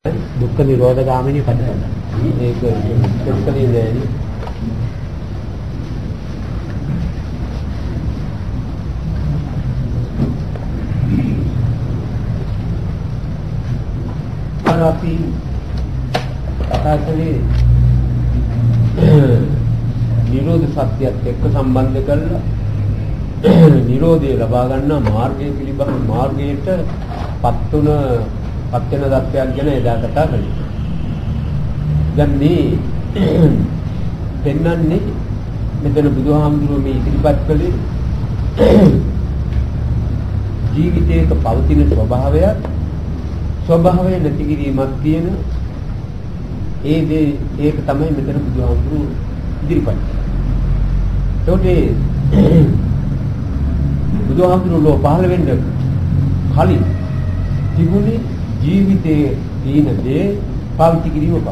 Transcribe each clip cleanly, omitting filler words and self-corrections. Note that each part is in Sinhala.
දුක්ඛ නිරෝධ ගාමිනී පටිපදා. මේක දුක්ඛනේ නෑනේ. අපි කතා කළේ නිරෝධ සත්‍යයත් එක්ක සම්බන්ධ කරලා නිරෝධය ලබා ගන්න මාර්ගය පිළිබඳ මාර්ගයට පත් වෙන தත්ත්වයක් ගැන එදා කතා කළේ. දැන් මේ පෙන්වන්නේ මෙතන බුදුහාමුදුරුවෝ මේ ඉදිරිපත් කළේ ජීවිතයක පවතින ස්වභාවය නැති කිරීමක් තියෙන ඒක තමයි මෙතන බුදුහාමුදුරුවෝ ඉදිරිපත් කළේ. ඒකට බුදුහාමුදුරුවෝ පහළ වෙන්න කලින් තිබුණේ ජීවිතයේ තියෙන දේ පාවිච්චි කිරීම බව.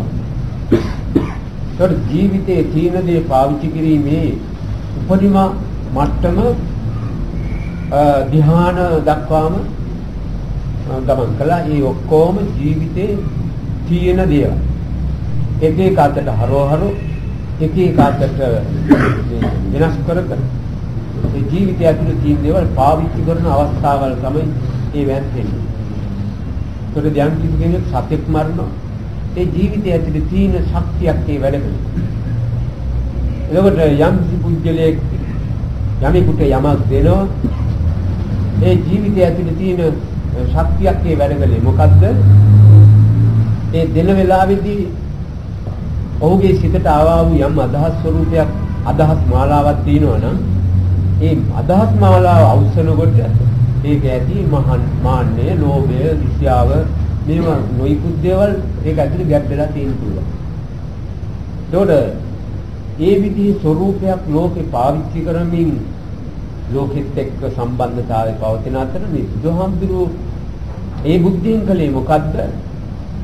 ඒකට ජීවිතයේ තියෙන දේ පාවිච්චි කිරීමේ උපරිම මට්ටම ධ්‍යාන දක්වාම ගමන් කළා. ඒ ඔක්කොම ජීවිතේ තියෙන දේවල්. එක එක අතට හරව එක එක අතට වෙනස් කර ඒ ජීවිතය ඇතුළේ තියෙන දේවල් පාවිච්චි කරන අවස්ථාවල් තමයි ඒ වැන්දෙන්නේ. ඒකට දැන් කිසිකෙනෙක් සතෙක් මරනවා. ඒ ජීවිතය ඇතුළේ තියෙන ශක්තියක් ඒ වැඩ කරනවා. එතකොට යම් පුද්ගලයෙක් යමෙකුට යමක් දෙනවා. ඒ ජීවිතය ඇතුළේ තියෙන ශක්තියක් ඒ වැඩ කළේ මොකද්ද? ඒ දෙන වෙලාවේදී ඔහුගේ සිතට ආවා වූ යම් අදහස් ස්වરૂපයක් අදහස් මාලාවක් තියෙනවා නම් ඒ අදහස් මාලාව අවසනකොට ඒක ඇති මාන්නය, ලෝභය, විශ්‍යාව මේවා නොයිකුත් දේවල් ඒක ඇතුලේ ගැබ් වෙලා තියෙන පුළුවන්. ඒකට ඒ විදිහේ ස්වરૂපයක් ලෝකේ පාවිච්චි කරමින් ලෝකෙත් එක්ක සම්බන්ධතාවය පවතින අතර මේ බුදුහාමුදුරුවෝ ඒ බුද්ධියෙන් කලේ මොකද්ද?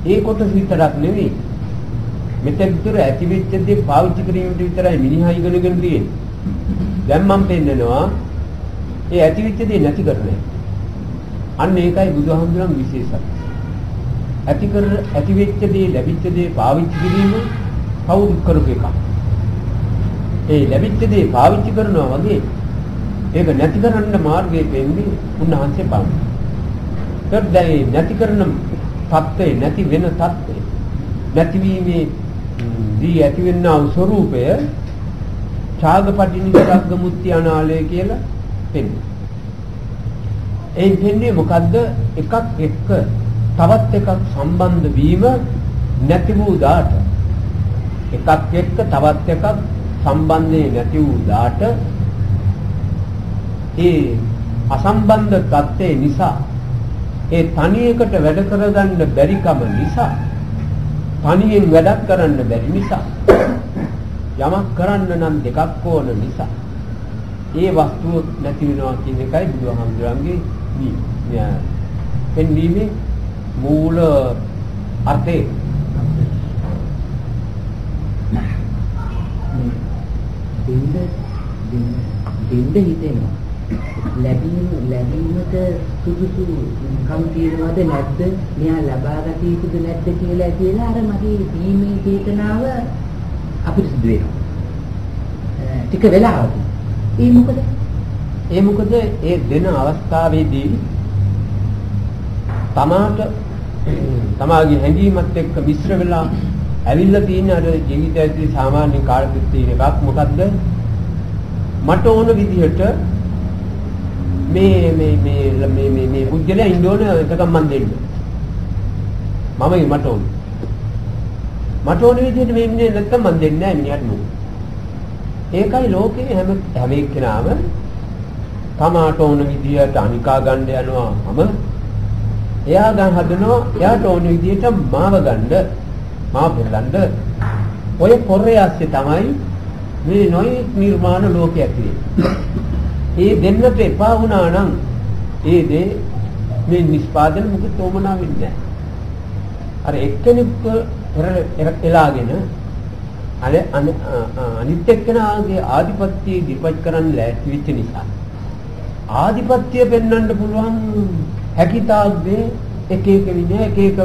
ඒ කොටස විතරක් නෙවෙයි. මෙතෙක් විතර ඇති වෙච්ච දේ පාවිච්චි කිරීමට විතරයි මිනිහා ඉගෙනගෙන තියෙන්නේ. දැන් මම පෙන්නනවා ඒ ඇති වෙච්ච දේ නැති කරන්නේ. අන්න ඒකයි බුදුහාමුදුරන් විශේෂයි. ඇති වෙච්ච දේ ලැබිච්ච දේ පාවිච්චි කිරීම කවුරු කරපු එකක්. ඒ ලැබිච්ච දේ පාවිච්චි කරනවා වගේ ඒක නැති කරන්න මාර්ගය දෙන්නේ උන්වහන්සේ පාවිච්චි. ඒත් නැති කරන தත්ත්වේ නැති වෙන தත්ත්වේ නැතිවීමේ දී ඇතිවෙනා ස්වરૂපය ඡාගපටිනිසග්ග මුත්‍ති අනාලය කියලා පෙන්නේ. ඒ පෙන්නේ මොකද්ද? එකක් එක්ක තවත් එකක් සම්බන්ධ වීම නැති වූ දාට එකක් එක්ක තවත් එකක් සම්බන්ධේ නැති වූ දාට ඒ අසම්බන්ධ தත්ත්වේ නිසා ඒ තනියකට වැඩ කරගන්න බැරිකම නිසා තනියෙන් වැඩක් කරන්න බැරි නිසා යමක් කරන්න නම් දෙකක් ඕන නිසා ඒ වස්තුව නැති වෙනවා කියන එකයි බුදුහාමුදුරන්ගේ පෙන්වීමේ මූල අර්ථය. දෙන්න හිතෙනවා. ලැබීමට සුදුසු කම් තියෙනවද නැද්ද? මෙයා ලබා ගත යුතුද නැද්ද කියලා අර මගේ දීමේ චේතනාව අපිරිසුදු වෙනවා. ටික වෙලාවකින්. ඒ මොකද ඒ දෙන අවස්ථාවේදී තමාගේ හැඟීමත් එක්ක මිශ්‍ර වෙලා ඇවිල්ලා තියෙන අර ජීවිතයේ සාමාන්‍ය කාර්යයක් තියෙන එකක් මොකද්ද? මට ඕන විදිහට මේ පුද්ගලයා ඉන්න ඕන එකක් මන් දෙන්න. මට ඕන විදිහට මේ මිනිහ නැත්තම් මන් දෙන්නේ නැහැ මිනිහට නෝ. ඒකයි ලෝකේ හැම එක්කෙනාම තමාට ඕන විදිහට අනිකා ගන්න යනවාම එයා ගන්න හදනවා එයාට ඕන විදිහට මාව පෙරලන්න ඔය පොරේ ඇස්සේ තමයි මේ නොයෙක් නිර්මාණ ලෝකයක් තියෙන්නේ. ඒ දෙන්නට එපා වුණා නම් ඒ දේ මේ නිෂ්පාදන මොකද තෝමනා වෙන්නේ නැහැ. අර එක්කෙනෙක් එලාගෙන අනිත් එක්කෙනාගේ ආධිපත්‍යය දිපත් කරන්න ලෑස්ති වෙච්ච නිසා ආධිපත්‍යය පෙන්වන්න පුළුවන් හැකිතාක් දේ එක එක විදිහ එක එක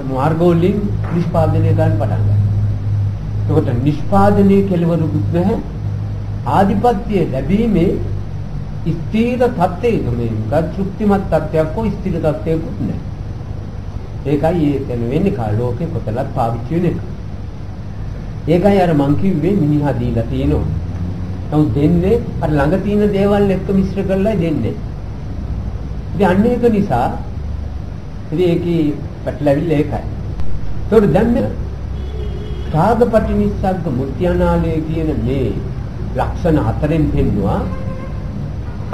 මාර්ග වලින් නිෂ්පාදනය ගන්න පටන් ගන්නවා. එතකොට නිෂ්පාදනයේ කෙලවරුකුත් නැහැ. ආධිපත්‍ය ලැබීමේ ස්ථීර තත්ත්වයක මේක තෘප්තිමත් තත්ත්වයක් හෝ ස්ථීර තත්ත්වයක්වත් නැහැ. ඒකයි එතන වෙන්නේ කාලෝකේ කොතලත් පාවිච්චි වෙන එක. ඒකයි අර මං කිව්වේ මිනිහා දීලා තියෙනවා. නමුත් දෙන්නේ අර ළඟ තියෙන දේවල් එක්ක මිශ්‍ර කරලා දෙන්නේ. ඉතින් අන්න ඒක නිසා ඉතින් ඒකේ පැටලවිල්ල ඒකයි. ඒතකොට දැන් මේ රාගපටිනිස්සග්ග මුත්‍යානාලය කියන මේ ලක්ෂණ හතරෙන් පෙන්නවා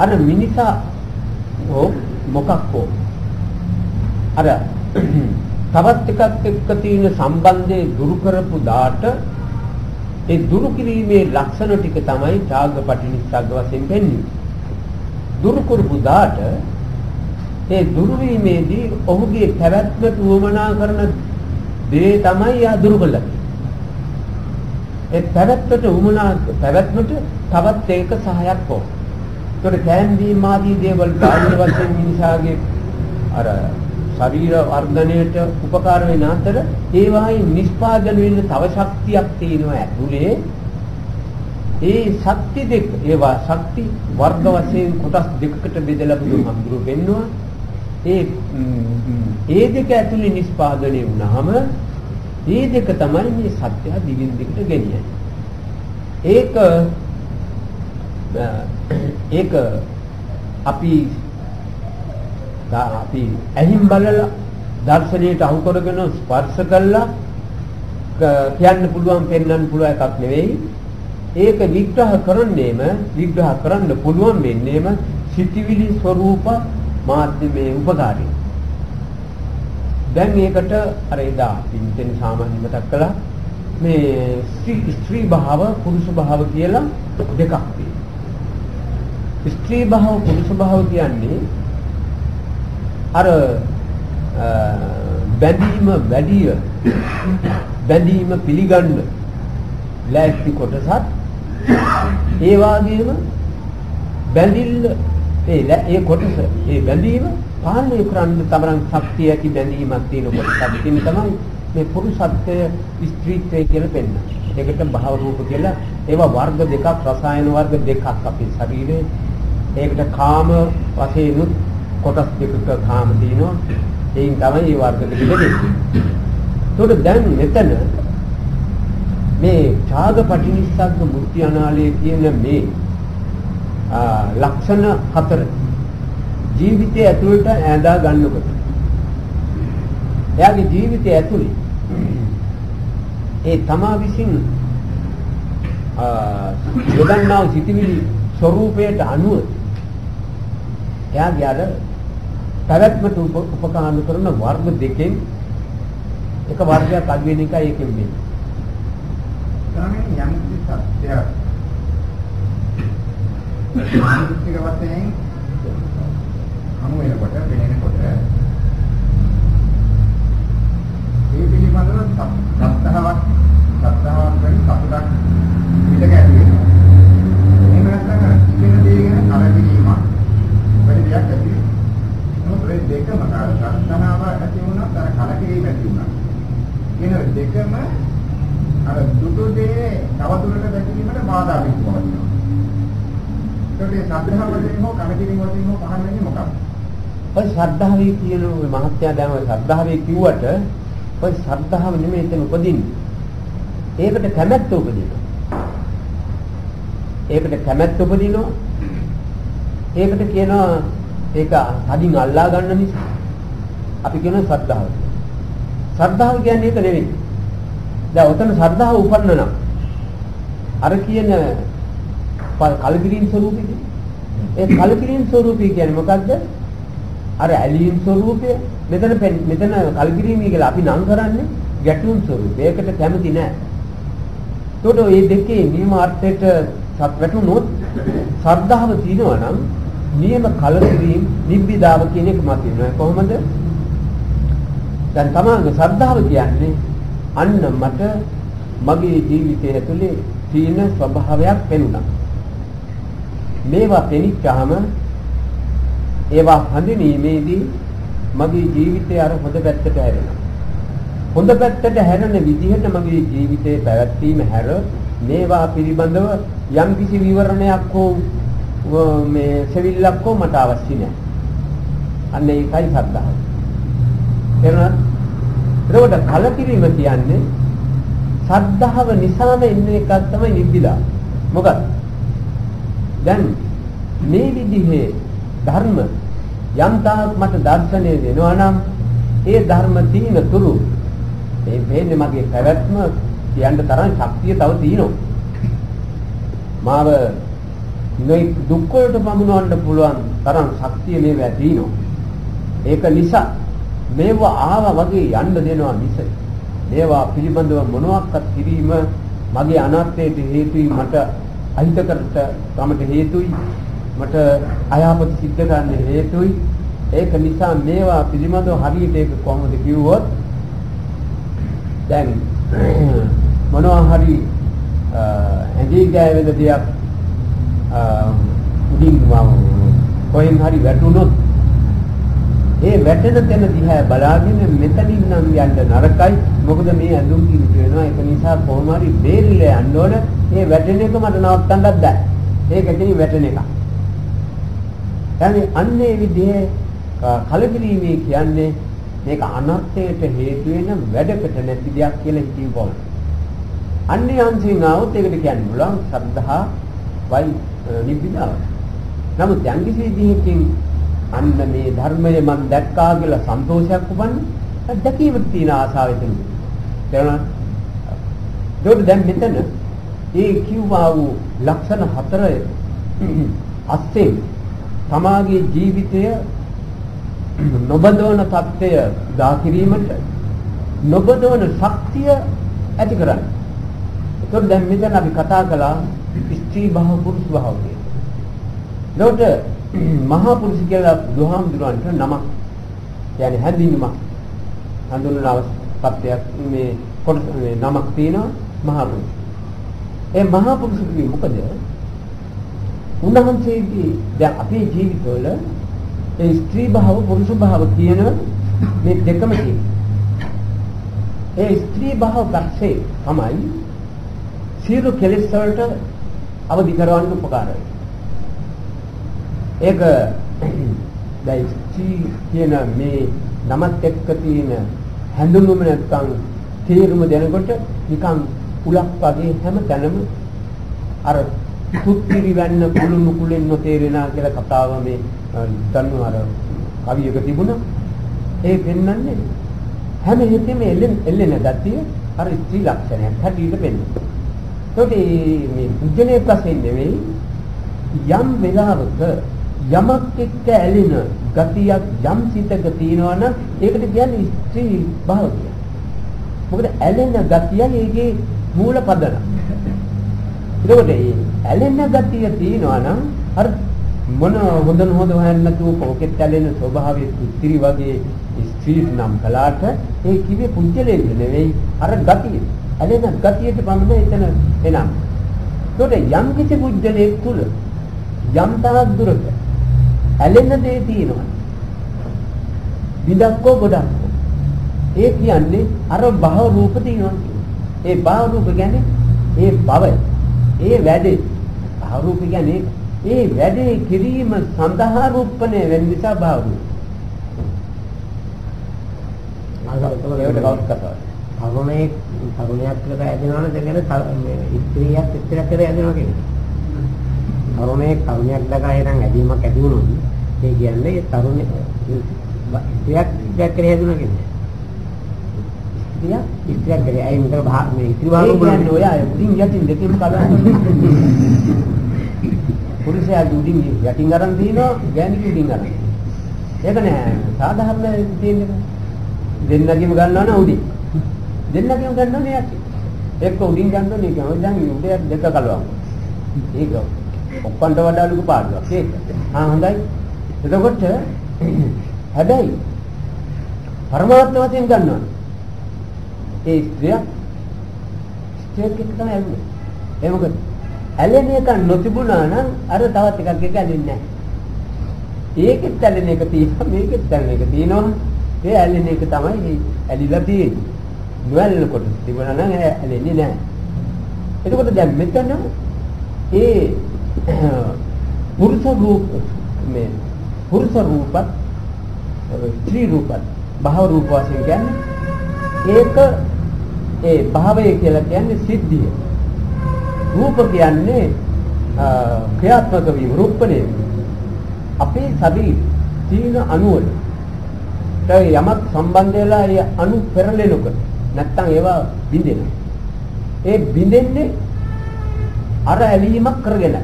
අර මිනිසා මොකක් හෝ අර තවත් එකක් එක්ක තියෙන සම්බන්ධය දුරු කරපු දාට ඒ දුරු කිරීමේ ලක්ෂණ ටික තමයි රාගපටිනිස්සග්ග වශයෙන් පෙන්වන්නේ. දුරු කරපු දාට ඒ දුරු වීමේදී ඔහුගේ පැවැත්මට උවමනා කරන දේ තමයි යා දුරු කළා. ඒ පැවැත්මට උවමනා පැවැත්මට තවත් ඒක සහයක් ඕන. ඒකට කැම්බීම ආදී දේවල් බාහිර වශයෙන් මිනිසාගේ අර ශරීර වර්ධනයට උපකාර වෙන අතර ඒවායින් නිෂ්පාදනය වෙන තව ශක්තියක් තියෙනවා ඇතුලේ. ඒ ශක්ති දෙක ඒවා ශක්ති වර්ග වශයෙන් කොටස් දෙකකට බෙදලා බුදුහාමුදුරුවෝ පෙන්නවා. ඒ දෙක ඇතුලේ නිෂ්පාදනය වුණාම ඒ දෙක තමයි මේ සත්‍ය දිගින් දිගට ගෙනියන්නේ. ඒක අපි ඇහිම් බලලා දර්ශනයට අහු කරගෙන ස්පර්ශ කළා කියන්න පුළුවන් පෙන්වන්න පුළුවන් එකක් නෙවෙයි. ඒක විග්‍රහ කරන්න පුළුවන් වෙන්නේම සිතිවිලි ස්වરૂප මාධ්‍යමේ උපකාරී. දැන් ඒකට අර එදා පින්තෙන් සාමාන්‍ය මතක් කළා මේ ස්ත්‍රී භාව පුරුෂ භාව කියලා දෙකක් තියෙනවා. ස්ත්‍රී භාව පුරුෂ භාව කියන්නේ අර බැඳීම පිළිගන්න ලෑස්ති කොටසත් ඒ වගේම බැඳිල්ල ඒ කොටස ඒ බැඳීම පාලනය කරන්න තරම් ශක්තිය ඇති බැඳීමක් තියෙන කොටසක් තමයි මේ පුරුෂත්වය ස්ත්‍රීත්වය කියලා පෙන්නන්නේ. ඒකට භාව රූප කියලා ඒවා වර්ග දෙකක් රසායන වර්ග දෙකක් අපේ ශරීරේ. ඒකට කාම වශයෙන් කොටස් දෙකක කාම තියෙනවා. ඒයින් තමයි මේ වර්ග දෙක දෙන්නේ. ඒකට දැන් මෙතන මේ රාගපටිනිස්සග්ග මුත්‍යානාලය කියන මේ ලක්ෂණ හතර ජීවිතය ඇතුළට ඈඳා ගන්නකොට එයාගේ ජීවිතය ඇතුළේ ඒ තමා විසින් යොදන්නා සිටිවිලි ස්වરૂපයට අනුව එයාගේ අර පැවැත්මට උපකාර කරන වර්ග දෙකෙන් එක වර්ගයක් අඩු වෙන එකයි ඒකෙන් වෙන්නේ. ගාමෙන් යම් සත්‍යයක් මානසික වශයෙන් හමු වෙනකොට වෙනකොට ඒ පිළිබඳව සත්‍තාවක් වෙන සතුටක් විතක ඇති වෙනවා. එහෙම නැත්නම් ඉගෙන දෙගෙන කලකිරීමක් වෙන දෙයක් ඇති වෙනවා. මොකද මේ දෙකම සත්‍තාව ඇති වුණා අර කලකිරීම ඇති වුණා. කියන දෙකම අර දුටු දේ තවදුරට දැකීමට බාධා වෙනවා. ඒකේ සත්‍තාව වලින් හෝ කලකිරීම වලින් හෝ පහළ වෙන්නේ මොකක්ද? ඔය ශ්‍රද්ධාවේ කියන ඔය මහත්යා දැන් ඔය ශ්‍රද්ධාවේ කිව්වට ඔය ශ්‍රද්ධාව නෙමෙයි එතන උපදින්නේ. ඒකට කැමැත්ත උපදිනවා. ඒකට කියනවා ඒක තදින් අල්ලා ගන්න නිසා අපි කියනවා ශ්‍රද්ධාව. ශ්‍රද්ධාව කියන්නේ ඒක නෙවෙයි. දැන් ඔතන ශ්‍රද්ධාව උපන්න නම් අර කියන කලකිරීම ස්වરૂපෙදී ඒ කලකිරීම ස්වરૂපය කියන්නේ මොකද්ද? අර ඇලීම් ස්වરૂපය මෙතන කලකිරීම කියලා අපි නම් කරන්නේ ගැටුම් ස්වરૂපය. ඒකට කැමති නැහැ. ඒකට මේ දෙකේ නියම අර්ථයට වැටුනොත් ශ්‍රද්ධාව තියෙනවා නම් නියම කලකිරීම නිබ්බිදාව කියන එක මත වෙනවා. කොහොමද? දැන් තමන්ගේ ශ්‍රද්ධාව කියන්නේ අන්න මට මගේ ජීවිතය ඇතුලේ තියෙන ස්වභාවයක් පෙනුණා. මේවා පෙනිච්චාම ඒවා හඳුනීමේදී මගේ ජීවිතය අර හොඳ පැත්තට හැරෙනවා. හොඳ පැත්තට හැරෙන විදිහට මගේ ජීවිතේ පැවැත්වීම හැර මේවා පිළිබඳව යම් කිසි විවරණයක් හෝ මේ සෙවිල්ලක් හෝ මට අවශ්‍ය නැහැ. අන්න ඒකයි ශ්‍රද්ධාව. එතකොට කලකිරීම කියන්නේ ශ්‍රද්ධාව නිසාම එන්නේ එකක් තමයි නිබ්බිදා. මොකද දැන් මේ විදිහේ ධර්ම යම් තාක් මට දර්ශනය වෙනවා නම් ඒ ධර්ම තීන තුරු මේ වෙන්නේ මගේ පැවැත්ම කියන්න තරම් ශක්තිය තව තියෙනවා. මාව නොයි දුක් වලට පමුණවන්න පුළුවන් තරම් ශක්තිය මේවා තියෙනවා. ඒක නිසා මේවා ආවා වගේ යන්න දෙනවා මිස මේවා පිළිබඳව මොනවාක්වත් කිරීම මගේ අනාත්මයට හේතුයි, මට අහිතකරට තමට හේතුයි, මට අයහපත සිද්ධ කරන්න හේතුයි. ඒක නිසා මේවා පිළිබඳව හරියට ඒක කොහොමද කිව්වොත් දැන් මොනවා හරි ඇඟේ ගෑවෙන දෙයක් උඩින් කොහෙන් හරි වැටුනොත් ඒ වැටෙන තැන දිහා බලාගෙන මෙතනින් නම් යන්න නරකයි. මොකද මේ ඇඳුම් කිරිට වෙනවා. ඒක නිසා කොහොම හරි බේරිලා යන්න ඕන. මේ වැටෙන එක මට නවත්තන්නත් බෑ. ඒක කියන්නේ වැටෙන එක. يعني අන්නේ විදිහේ කලකිරීමේ කියන්නේ මේක අනර්ථයට හේතු වෙන වැඩකට නැති දෙයක් කියලා හිතීම. අන්නේ අංශයෙන් આવොත් ඒකට කියන්නේ බලන්න ශ්‍රද්ධා වයි නිබ්බිදාව. නමුත් යම් කිසි විදිහකින් අන්න මේ ධර්මය මම දැක්කා කියලා සන්තෝෂයක් උපන්නේ දැකීමට තියෙන ආසාව එතන. තේරුණාද? දැන් මෙතන ඒ කිව්වා වූ ලක්ෂණ 4 අස්සේ තමාගේ ජීවිතය නොබදවන තත්ත්වය දා කිරීමට නොබදවන ශක්තිය ඇති කරන්නේ. ඒකෝ දැන් මෙතන අපි කතා කළා ස්ත්‍රී භාව පුරුෂ භාව කියලා. ඒකට මහා පුරුෂ කියලා දුහාමුදුරන්ට නමක් يعني හැඳින්වීමක් හඳුන්වන අවස්ථාවක් මේ කොටස මේ නමක් තියෙනවා මහා පුරුෂ. ඒ මහා පුරුෂ කිව්වේ මොකද? උන්වහන්සේගේ දැන් අපේ ජීවිතවල ඒ ස්ත්‍රී භාව පුරුෂ භාව කියන මේ දෙකම තියෙනවා. ඒ ස්ත්‍රී භාව පැත්තේ තමයි සියලු කෙලෙස් වලට අවදි කරවන්න උපකාරයි. ඒක දැන් ස්ත්‍රී කියන මේ නමත් එක්ක තියෙන හැඳුනුම නැත්තම් තේරුම දැනකොට නිකන් උලක් වගේ හැම තැනම අර තුත්තිරි වෙන්න කුළුණු කුලෙන් නොතේරෙනා කියලා කතාව මේ දන්නු අර කවියක තිබුණා. ඒ පෙන්වන්නේ හැම හිතෙම එල්ලෙන ගතිය අර ස්ත්‍රී ලක්ෂණයක් හැටියට පෙන්වනවා. ඒකේ මේ පුජ්‍යලේ වශයෙන් නෙවෙයි යම් වෙලාවක යමක් එක්ක ඇලෙන ගතියක් යම් සිතක තියෙනවා නම් ඒකට කියන්නේ ස්ත්‍රී භාව කියලා. මොකද ඇලෙන ගතිය ඒකේ මූල පදනම. ඒකට ඒ ඇලෙන ගතිය තියෙනවා නම් අර මොන හොඳ හොයන්න නැතුව කොකෙත් ඇලෙන ස්වභාවයේ පුත්‍රි වගේ ස්ත්‍රී නම් කලාට ඒ කිව්වේ පුජ්‍යලේ නෙවෙයි අර ගතිය. ඇලෙන ගතියට පමණ එතන එනම්. ඒකට යම් කිසි පුජ්‍යලේ තුල යම් තරක් දුරට ඇලෙන දේ තියෙනවා. විදක්කෝ ගොඩක්. ඒ කියන්නේ අර භව රූප තියෙනවා. ඒ භව රූප කියන්නේ ඒ භවය. ඒ වැඩේ. භව රූප කියන්නේ ඒ වැඩේ කිරීම සඳහා රූපණය වෙන නිසා භව රූප. ඒකට කවුත් කතාව. තරුණයෙක් කියලා ඇදෙනවනේ දැන් මේ ස්ත්‍රියක් ස්ත්‍රියක් කියලා ඇදෙනවා කියන්නේ. තරුණයෙක් දැකලා එනං ඇදීමක් ඇති වුණොත් ඒ කියන්නේ තරුණයෙක් ස්ත්‍රියක් කියලා ඇදෙනවා කියන්නේ. ස්ත්‍රියක් කියලා අය මෙතන මේ ස්ත්‍රී භාව උගලන්නේ ඔය අය උඩින් යටින් දෙකම කලන්නේ. පුරුෂයා උඩින් යටින් අරන් දිනවා ගෑණි උඩින් අරන්. ඒක නෑ සාධාරණ තියෙන්නේ. දෙන්නගිම ගන්නවා නම් උඩින්. දෙන්නගිම ගන්නවා නේ යටින්. එක්ක උඩින් ගන්නවා නේ කියනවා දැන් උඩේ දෙක කලවම්. ඒක ඔක්කොන්ට වඩා ලොකු පාඩුවක් ඒක. හොඳයි. එතකොට හැබැයි පරමාර්ථ වශයෙන් ගන්නවා. ඒ ස්ත්‍රියක් එක්ක තමයි ඇලෙන්නේ. ඒ මොකද ඇලෙන එක නොතිබුණා නම් අර තවත් එකක් එක ඇලෙන්නේ නැහැ. ඒකෙත් ඇලෙන එක තියෙනවා මේකෙත් ඇලෙන එක තියෙනවා. ඒ ඇලෙන එක තමයි ඇලිලා තියෙන්නේ. නොඇලෙන කොට තිබුණා නම් ඇලෙන්නේ නැහැ. එතකොට දැන් මෙතන ඒ පුරුෂ රූප මේ පුරුෂ රූපත් ස්ත්‍රී රූපත් භව රූප වශයෙන් කියන්නේ ඒක ඒ භාවය කියලා කියන්නේ සිද්ධිය. රූප කියන්නේ ක්‍රියාත්මක වීම රූපණය. අපේ ශරීර තීන අණුවල යමක් සම්බන්ධ වෙලා ඒ අණු පෙරලෙනකොට නැත්තම් ඒවා බිඳෙනවා. ඒ බිඳෙන්නේ අර ඇලීමක් කරගෙන.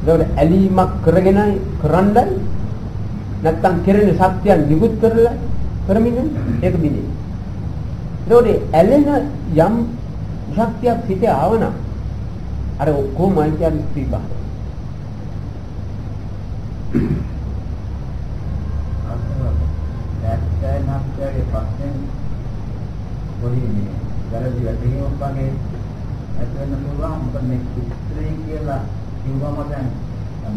ඒකට ඇලීමක් කරගෙනයි කරන්නයි නැත්තම් කෙරෙන ශක්තිය නිකුත් කරලා කරමින් ඒක බිඳෙන්නේ. ඒකට ඇලෙන යම් ශක්තියක් හිතේ ආවනම් අර ඔක්කොම කියන්නේ ස්ත්‍රීභාව. නැත්නම් පස්සෙන් පොඩි වැරදි වැටීමක් වගේ ඇති වෙන්න පුළුවන්. මොකද මේ ස්ත්‍රී කියලා කිව්වම දැන්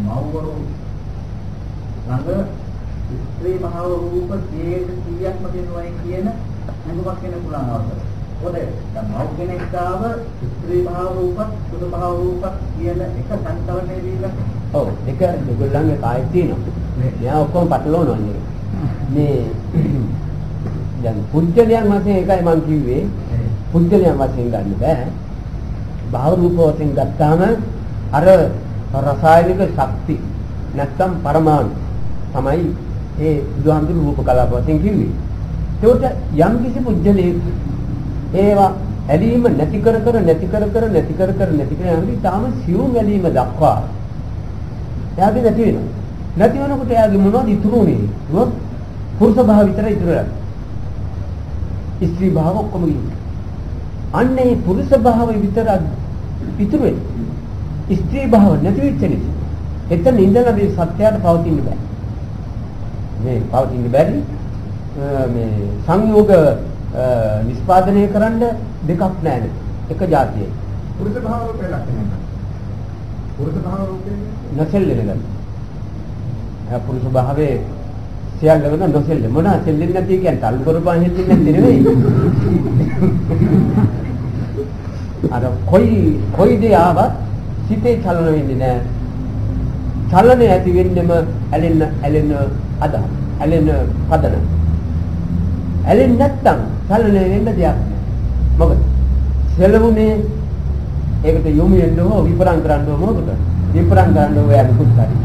මව්වරු ළඟ ස්ත්‍රී භාව රූප 100%ක්ම දෙනවයි කියන අනුමත වෙන පුළුවන් අවස්ථාවක්. ඔතේ දැන් මව් කෙනෙක් ගාව ස්ත්‍රී භාව රූපත් සුදු භාව රූපත් කියන එක සංකල්පනේ දීලා. ඔව් ඒක දෙගොල්ලන්ගේ කායේ තියෙනවා. මෙයා ඔක්කොම පටලවනවා නේ. මේ දැන් පුද්ගලයන් වශයෙන් එකයි මම කිව්වේ පුද්ගලයන් වශයෙන් ගන්න බෑ. භාව රූප වශයෙන් ගත්තාම අර රසායනික ශක්ති නැත්තම් පරමාණු තමයි ඒ බුදුහාමුදුරු රූප කලාප වශයෙන් කිව්වේ. ඒකට යම් කිසි පුද්ගලයෙක් ඒවා ඇලීම නැති කර යනදී තාම සියුම් ඇලීම දක්වා එයාගේ නැති වෙනවා. නැති වෙනකොට එයාගේ මොනවද ඉතුරු වෙන්නේ? පුරුෂ භාව විතර ඉතුරු වෙනවා. ස්ත්‍රී භාව ඔක්කොම ඉන්නේ. අන්නේ පුරුෂ භාව විතර ඉතුරු වෙන්නේ. ස්ත්‍රී භාව නැති වෙච්ච නිසා. එතන ඉඳලා මේ සත්‍යයට පවතින්න බෑ. මේ පවතින්න බැරි මේ සංයෝග නිෂ්පාදනය කරන්න දෙකක් නැහැ. එක જાතියේ. පුරුෂ භාව රූපේ ලක්ෂණය. පුරුෂ භාව රූපේ නොසෙල්ලෙන ගන්න. පුරුෂ භාවයේ සියල්ලම නොසෙල්ලෙ. මොනවා සෙල්ලෙන්නේ නැති කියන්නේ තල්ලු කරපන් හෙල්ලෙන්නේ නැති නෙවෙයි. අර කොයි දේ ආවත් සිතේ චලන වෙන්නේ නැහැ. චලනය ඇති වෙන්නෙම ඇලෙන අදහස්. ඇලෙන පදන. ඇලෙන්නේ නැත්තම් චලනය වෙන්න දෙයක් නැහැ. මොකද සෙලවුනේ ඒකට යොමු වෙන්න ඕන විපරම් කරන්න ඕන මොකද? විපරම් කරන්න ඕන යනුත් හරි.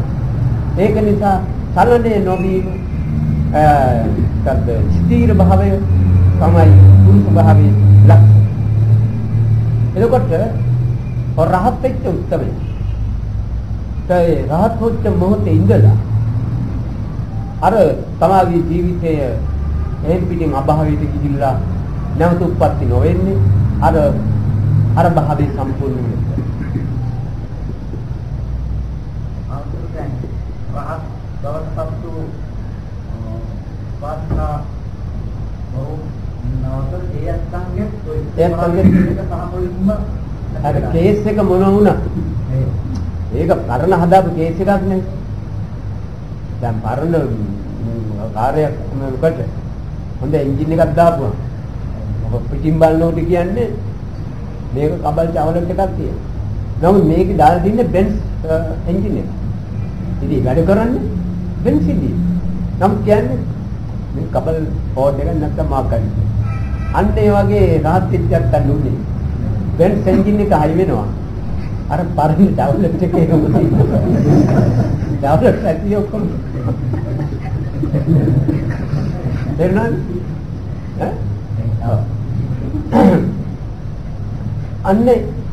ඒක නිසා චලනය නොවීම ස්ථීර භාවය තමයි පුරුෂ භාවයේ ලක්ෂණ. එතකොට රහත් වෙච්ච උත්තරය. ඒ රහත් වෙච්ච මොහොතේ ඉඳලා අර තමාගේ ජීවිතය එහෙන් පිටින් අභාවයට ගිහිල්ලා නැවත උප්පත්ති නොවෙන්නේ අර භාවයේ සම්පූර්ණ වෙනවා. ආත්මයෙන් රහත් දවසපත්තු පාස්නා බොහෝ නවතර ඒත් සංගෙත් එක සමපොලිස්ම අර කේස් එක මොන වුණා? ඒක පරණ හදාපු කේස් එකක් නේ. දැන් පරණ කාර්යයක් මොකට හොඳ එන්ජින් එකක් දාපුවා. මොකක් පිටින් බලනකොට කියන්නේ මේක කබල් චවලට් එකක් තියෙනවා. නමුත් මේක දාලා තින්නේ බෙන්ස් එන්ජින් එක. ඉතින් වැඩ කරන්නේ බෙන්ස් ඉදී. නම් කියන්නේ මේ කබල් බෝඩ් එක නැත්තම් මාකරි. අන්න ඒ වගේ රහත් විද්‍යාවක් ගන්නුනේ. බෙන්ස් එන්ජින් එක හයි වෙනවා. අර පරණ චවලට් එකේ මොකද? චවලට් ඇති ඔක්කොම. දෙන්නානේ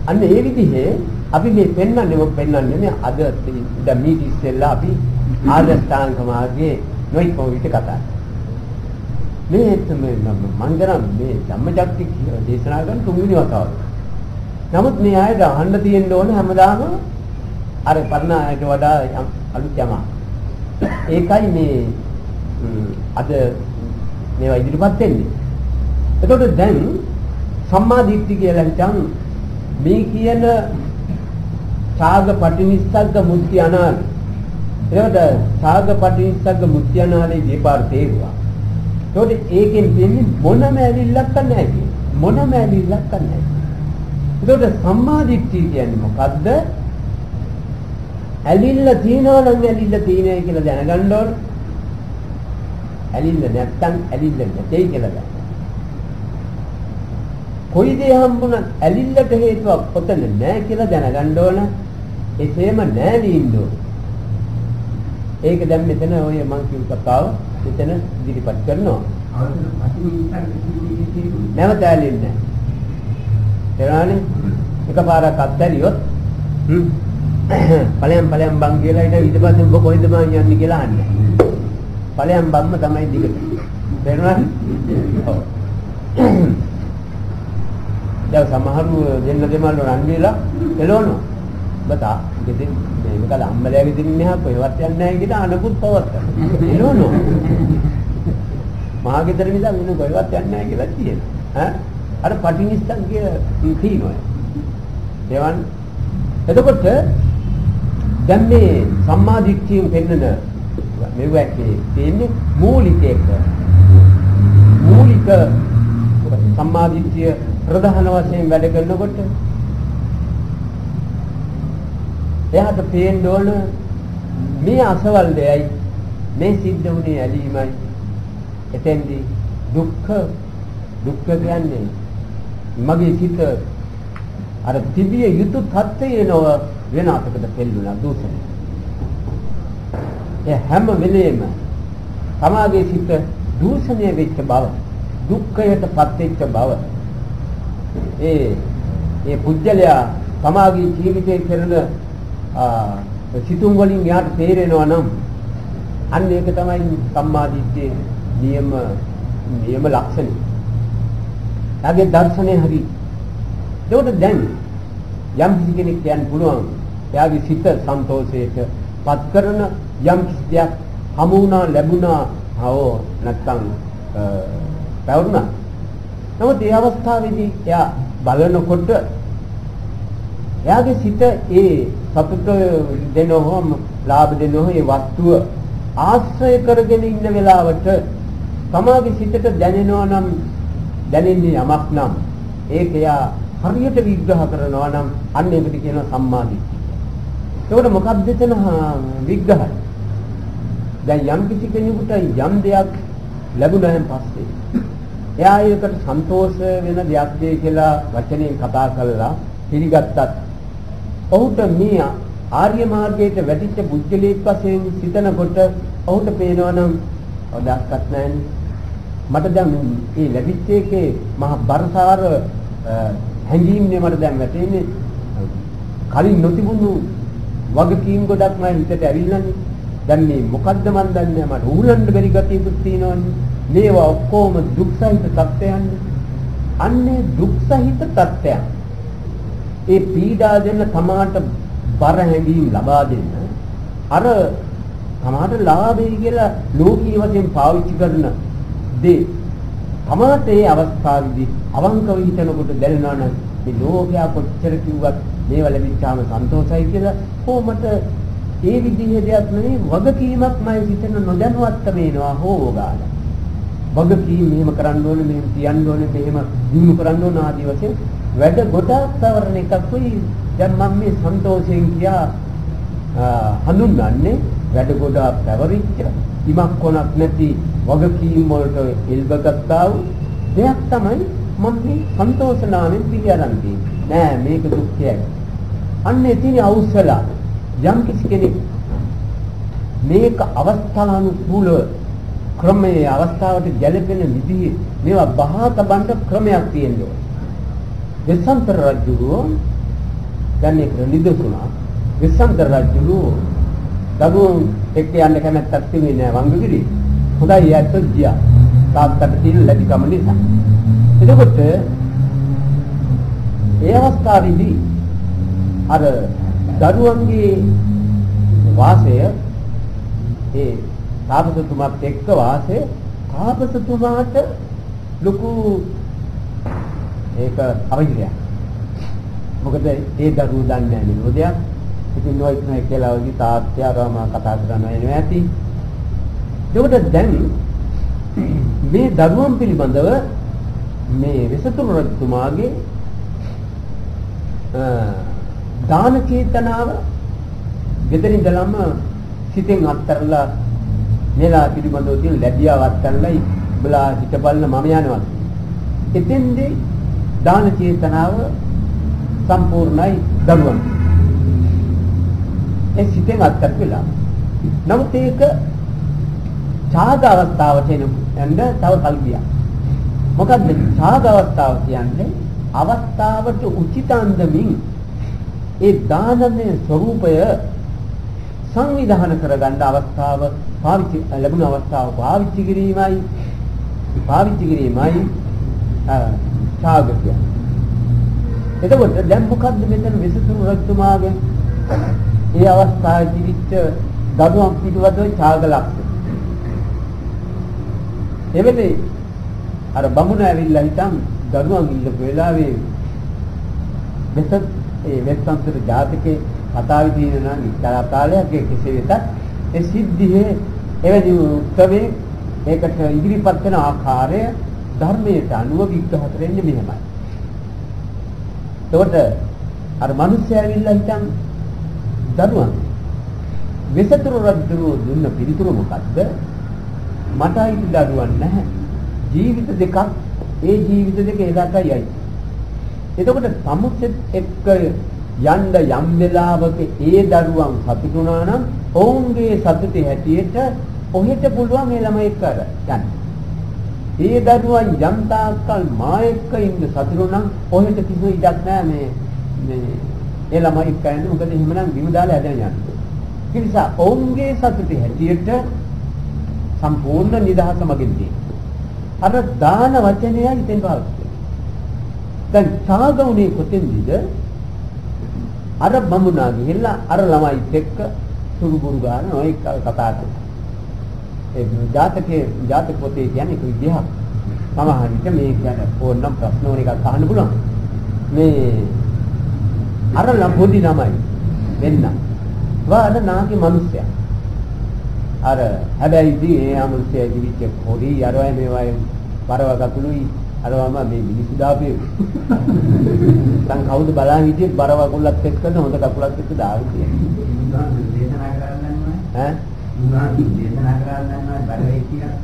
අන්න ඒ විදිහේ අපි මේ පෙන්වන්නේ මේ අද දැන් මේ ඉස්සෙල්ලා අපි ආදස්ථානික මාර්ගයේ නොයිකෝ විට කතා. මේ මංගරම් මේ ධම්මචක්ති දේශනා කරන තුන්වෙනි වතාව. නමුත් මේ ආයත අහන්න තියෙන්න ඕන හැමදාම අර පරණ ආයත වඩා අලුත් යමක්. ඒකයි මේ අද මේවා ඉදිරිපත් වෙන්නේ. එතකොට දැන් සම්මා දිට්ඨිය කියලා හිතන් මේ කියන සාග පටිනිස්සග්ග මුත්‍ති අනාලි. ඒකට සාග පටිනිස්සග්ග මුත්‍ති අනාලි දීපාර තේරුවා. ඒකට ඒකෙන් දෙන්නේ මොනම ඇලිල්ලක් නැහැ කියන්නේ. මොනම ඇලිල්ලක් නැහැ. ඒකට සම්මාදිට්ඨිය කියන්නේ මොකද්ද? ඇලිල්ල තියනවා නම් ඇලිල්ල තියෙනයි කියලා දැනගන්න ඕන. ඇලිල්ල නැත්තම් ඇලිල්ල නැtei කියලා ගන්න. කොයි දේ හම්බුණත් ඇලිල්ලට හේතුවක් පොතන නැහැ කියලා දැනගන්න ඕන. එසේම නැහැ නින්න ඕන. ඒක දැන් මෙතන ඔය මං කියපු කතාව මෙතන ඉදිරිපත් කරනවා. නැවත ඇලින්නේ නැහැ. එරානේ එකපාරක් අත්හැරියොත් ඵලයන් බං කියලා ඊට පස්සේ ඔබ කොහෙද බං යන්නේ කියලා අහන්නේ. ඵලයන් බම්ම තමයි දිගට. තේරුණාද? ඔව්. දැන් සමහරු දෙන්න දෙමළ රන් වෙලා එළවනවා. බතා ගෙදින් මේක අම්මලයා ගෙදින් මෙහා කොහෙවත් යන්නේ නැහැ කියලා අනකුත් පවත්. එළවනවා. මහා ගෙදර නිසා වෙන කොහෙවත් යන්නේ නැහැ කියලා කියනවා. ඈ අර පටිනිස්සන් කියනවා. එවන් එතකොට දැන් මේ සම්මාදිට්ඨියෙන් පෙන්නන මෙවැකේ තියෙන්නේ මූලික සම්මාදිට්ඨිය ප්‍රධාන වශයෙන් වැඩ කරනකොට එයාට පේන්න ඕන මේ අසවල් දෙයයි මේ සිද්ධ වුණේ ඇලීමයි එතෙන්දී දුක්ඛ කියන්නේ මගේ සිත අර තිබිය යුතු තත්ත්වය නව වෙන අතකට පෙළුණා දූෂණය. ඒ හැම වෙලේම තමාගේ සිත දූෂණය වෙච්ච බව, දුක්ඛයටපත් වෙච්ච බව. ඒ පුජ්‍යලයා තමාගේ ජීවිතේ කරන සිතුම් වලින් යාට තේරෙනවා නම් අන්න ඒක තමයි සම්මාදිට්ඨියේ නියම ලක්ෂණය. යාගේ දර්ශනය හරි. ඒකට දැන් යම් කෙනෙක් කියන්න පුළුවන් එයාගේ සිත සන්තෝෂයට පත් කරන යම් කිසියක් හමු වුණා ලැබුණා නැත්තම් පැවරුණා. නමුත් මේ අවස්ථාවේදී එයා බලනකොට එයාගේ සිත ඒ සතුට දෙනවම ලාභ දෙනවම ඒ වස්තුව ආශ්‍රය කරගෙන ඉන්න වෙලාවට තමාගේ සිතට දැනෙනවා නම් දැනෙන්නේ යමක් නම් ඒක එයා හරියට විග්‍රහ කරනවා නම් අන්න ඒකට කියනවා සම්මාදිට්ඨිය. ඒකට මොකක්ද එතන විග්‍රහය? දැන් යම් කිසි කෙනෙකුට යම් දෙයක් ලැබුණාන් පස්සේ එයා ඒකට සන්තෝෂ වෙන දෙයක් දෙයි කියලා වචනයෙන් කතා කරලා පිළිගත්තත් ඔහුට මේ ආර්ය මාර්ගයට වැටිච්ච බුද්ධලේක් වශයෙන් සිතනකොට ඔහුට පේනවා නම් ඔදාස්කත් නැන්නේ. මට දැන් මේ ලැබිච්ච එකේ මහ බරසාර හැඟීම්නේ මට දැන් වැටෙන්නේ කලින් නොතිබුණු වගකීම් ගොඩක් මම හිතට ඇවිල්ලානේ. දැන් මේ මොකද්ද මන් දන්නේ මට උහුලන්න බැරි ගතියකුත් තියෙනවනේ. මේවා ඔක්කොම දුක් සහිත තත්ත්වයන්. අන්නේ දුක් සහිත තත්ත්වයන්. ඒ පීඩා දෙන්න තමාට බර හැඟීම් ලබා දෙන්න අර තමාට ලාභයි කියලා ලෝකීය වශයෙන් පාවිච්චි කරන දේ තමාට ඒ අවස්ථාවේදී අවංකව හිතනකොට දැනෙනවා නම් මේ ලෝකයා කොච්චර කිව්වත් මේවා ලැබිච්චාම සන්තෝෂයි කියලා කොහොමද ඒ විදිහේ දෙයක් නෙවෙයි වගකීමක් මම හිතන නොදැනුවත්ව වෙනවා හොෝගාලා වගකීම් මෙහෙම කරන්න ඕනේ මෙහෙම කියන්න ඕනේ මෙහෙම දිනු කරන්න ඕන ආදී වශයෙන් වැඩ ගොඩක් තවරන එකකුයි දැන් මම මේ සන්තෝෂයෙන් කියා හඳුන්වන්නේ වැඩ ගොඩක් පැවරිච්ච ඉමක් කොනක් නැති වගකීම් වලට එල්බගත්තා වූ දෙයක් තමයි මම මේ සන්තෝෂ නාමයෙන් පිළිඅරන් නෑ මේක දුක්ඛයයි. අන්න එතින් අවශ්‍යලා යම් කිසි කෙනෙක් මේක අවස්ථානුකූල ක්‍රමයේ අවස්ථාවට ගැලපෙන විදිහේ මේවා බහා තබන්න ක්‍රමයක් තියෙනවා. වෙස්සන්තර රජුගේ දැන් ඒක නිදසුණා. වෙස්සන්තර රජුගේ දරුවෝ එක්ක යන්න කැමැත්තක් තිබෙන්නේ නෑ වංගගිරි. හොඳයි යැත්ත ගියා. තාත්තට තියෙන ලැබිකම නිසා. එතකොට ඒ අවස්ථාවේදී අර දරුවන්ගේ වාසය ඒ තාපසතුමාත් එක්ක වාසය තාපසතුමාට ලොකු ඒක අවශ්‍යයි. මොකද ඒ දරුවෝ දන්නේ නැහැ නිරෝධයක්. ඉතින් නොයිත් නැහැ කියලා වගේ තාත්‍යාරම කතා කරනවා එනවා ඇති. ඒකට දැන් මේ දරුවන් පිළිබඳව මේ වෙසතුරු රජතුමාගේ දාන චේතනාව ගෙදරින්දලම සිතෙන් අත්තරලා මෙලා පිළිබඳව තියෙන ලැබියාව අත්තරලායි බලා හිටපල්න මම යනවා. එතෙන්දී දාන චේතනාව සම්පූර්ණයි දරුවන්. ඒ සිතෙන් අත්තර වෙලා. නමුත් ඒක ඡාග අවස්ථාවට එන්න තව කල් ගියා. මොකද ඡාග අවස්ථාව කියන්නේ අවස්ථාවට උචිත අන්දමින් ඒ දානමය ස්වરૂපය සංවිධානය කරගන්න අවස්ථාව පාවිච්චි ලැබුණ අවස්ථාව පාවිච්චි කිරීමයි ඡාග කියන්නේ. එතකොට දැන් මොකද්ද මෙතන වෙසතුරු රජතුමාගේ ඒ අවස්ථාවේ ජීවිත දරුවන් පිටවද ඡාග ලක්ෂණ. එවෙලේ අර බමුණ ඇවිල්ලා හිටන් දරුවන් ඉල්ලපු වෙලාවේ වෙස්සන්තර ජාතකේ කතාවේ තියෙනවා විස්තර කාලයක් කෙසේ වෙතත් ඒ සිද්ධියේ එවැනි උත්සවයේ ඒකට ඉදිරිපත් වෙන ආකාරය ධර්මයට අනුව විග්‍රහ කරන්නේ මෙහෙමයි. එතකොට අර මිනිස්සයා ඇවිල්ලා හිටන් දරුවන් වෙසතුරු රජුගේ දුන්න පිළිතුර මොකද්ද? මට අයිති දරුවන් නැහැ. ජීවිත දෙකක් ඒ ජීවිත දෙක ඒකටයි. එතකොට සමුච්චෙත් එක්ක යන්න යම් වෙලාවක ඒ දරුවන් සතුටුනා නම් ඔවුන්ගේ සතුටේ හැටියට ඔහෙට පුළුවන් මේ ළමයි එක්ක යන්න. ඒ දරුවන් යම් තාක්කල් මා එක්ක ඉන්න සතුටුනා නම් ඔහෙට කිසි ඉඩක් නැහැ මේ ඒ ළමයි එක්ක යන්න. මොකද එහෙමනම් බිම දාලා ඇදගෙන යන්න. ඒ නිසා ඔවුන්ගේ සතුටේ හැටියට සම්පූර්ණ නිදහස මගින් තියෙනවා. අර දාන වචනය ඉතින් පාවිච්චි. දැන් ඡාගුණේ කොතෙන්ද? අර බමුණා ගිහිල්ලා අර ළමයිත් එක්ක සුරුබුරු ගන්න ඔය කතා කරනවා. ඒ ජාතක පොතේ කියන්නේ ඒක විදිහක්. සමහර විට මේ කියන්නේ ඕනනම් ප්‍රශ්න ඕන එකක් අහන්න පුළුවන්. මේ අර පොඩි ළමයි වෙන්න. වාද නාගේ මිනිස්සයා. අර හැබැයි ඉතින් ඒ අමුස්සේ දිවිච්ච පොඩි අරවයි මේවයි වරව කකුලුයි අරවම මේ මිනිස්සු දාපේ. දැන් කවුද බලන් හිටියේ බරව කකුලත් එක්කද හොඳ කකුලත් එක්ක දාවි කියන්නේ. දේශනා කරන්නේ නැහැ. දේශනා කරන්නේ නැහැ බරවේ කියලා.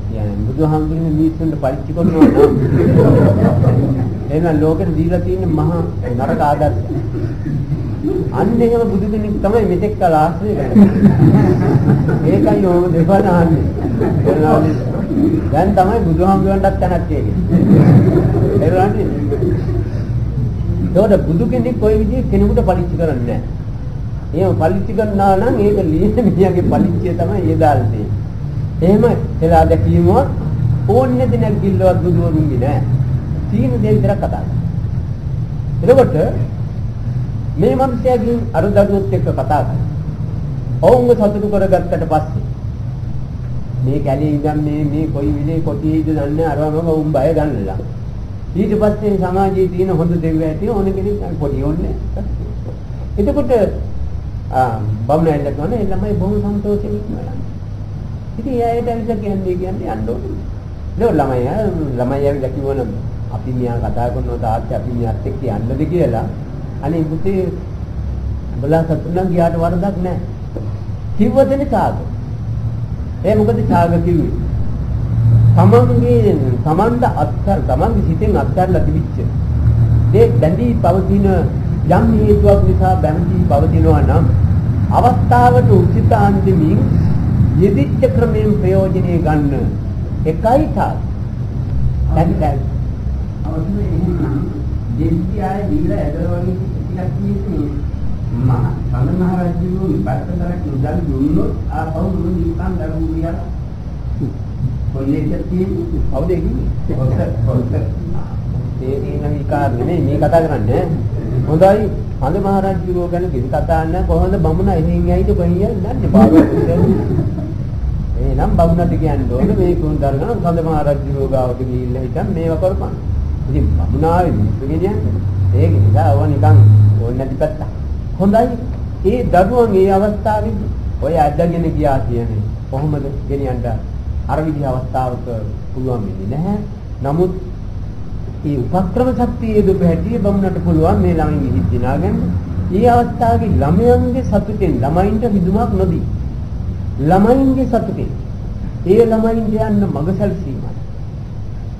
කියන්නේ බුදුහාමුදුරනේ මිනිස්සුන්ට පරිච්ඡ කරනවා නම් එහෙනම් ලෝකෙට දීලා තියෙන මහා නරක ආදර්ශය. අන්න එහෙම බුදු කෙනෙක් තමයි මෙතෙක් කල ආශ්‍රය කරන්නේ. ඒකයි ඕම දෙපණ ආන්නේ. දැන් තමයි බුදුහාමුදුරන්ටත් තැනක් තියෙන්නේ. ඒරන්නේ. ඒකට බුදු කෙනෙක් කොයි විදිහේ කෙනෙකුට පරිච්ඡ කරන්නේ නැහැ. එහෙම පරිච්ඡ කරනවා නම් ඒක ලියන මිනිහගේ පරිච්ඡය තමයි ඒ දාලා තියෙන්නේ. එහෙම එලා දැකීම ඕන්නේ දෙයක් කිල්ලවත් බුදුවරුන්ගේ නෑ. සීන දේ විතරක් කතා කරනවා. එතකොට මේ මිනිස්යාගෙන් අර දරුවොත් එක්ක කතා කරනවා. ඔවුන්ව සතුටු කරගත්තට පස්සේ මේ කැලේ ඉඳන් මේ කොයි විදිහේ කොටියේද දන්නේ අරවම උන් බය ගන්නලා. ඊට පස්සේ සමාජයේ තියෙන හොඳ දේවල් ඇති ඕන කෙනෙක් පොඩි ඕනේ. එතකොට බමුණයිල කියන්නේ ළමයි බොහොම සන්තෝෂයෙන් ඉන්නවා. ඉතින් එයාට ඇවිත් කියන්නේ යන්න ඕනේ. නෝ ළමයි ඇවිත් කිව්වනම් අපි මෙයා කතා කරනවා තාත්තා අපි මෙයාත් එක්ක යන්නද කියලා. අනේ පුතේ බලා සතුටුනම් ගියාට වරදක් නැහැ. කිව්වදනේ ඡාග. මොකද ඡාග කිව්වේ? තමන්ට අත්තර තමන්ගේ සිතෙන් අත්තරලා තිබිච්ච මේ බැඳී පවතින යම් හේතුවක් නිසා බැඳී පවතිනවා නම් අවස්ථාවට උචිත අන්දමින් යෙදිච්ච ක්‍රමයෙන් ප්‍රයෝජනෙ ගන්න එකයි ඡාග. දැන් අවශ්‍ය එහෙනම් දෙවි ආය දීලා ඇදවන්නේ ටිකක් කියන්නේ මහා සමන මහ රජුගේ විපස්සතරක් උදල් දුන්නොත් ආපහු මුළු නිකන් දරුවියා කොල්ලෙක් තියෙන්නේ කවුද කියන්නේ ඒ කියන විකාර නෙමෙයි මේ කතා කරන්නේ හොඳයි හඳ මහ රජුගේ ගැන කිසි කතා නැහැ කොහොමද බමුණ එහෙන් ඇයිද කොහියන්නේ නැන්නේ බාගට එහෙනම් බමුණට කියන්න ඕනේ මේ කොන් දරගන හඳ මහ රජුගේ ගාවට ගිහිල්ලා හිටන් මේව කරපන් ඉතින් බමුණාවේ මිනිස්සු කියන්නේ ඒක නිසා ඕන නිකන් ඕන නැති පැත්ත හොඳයි ඒ දරුවන් මේ අවස්ථාවේදී ඔය අදගෙන ගියා කියන්නේ කොහොමද ගෙනියන්න අර විදිහ අවස්ථාවක පුළුවන් වෙන්නේ නැහැ. නමුත් මේ උපක්‍රම ශක්තිය යොදපු හැටි බමුණට පුළුවන් මේ ළමයින් හිත දිනාගන්න. මේ අවස්ථාවේ ළමයන්ගේ සතුටෙන් ළමයින්ට හිදුමක් නොදී. ළමයින්ගේ සතුටෙන් ඒ ළමයින්ට යන්න මඟ සැලසීමයි.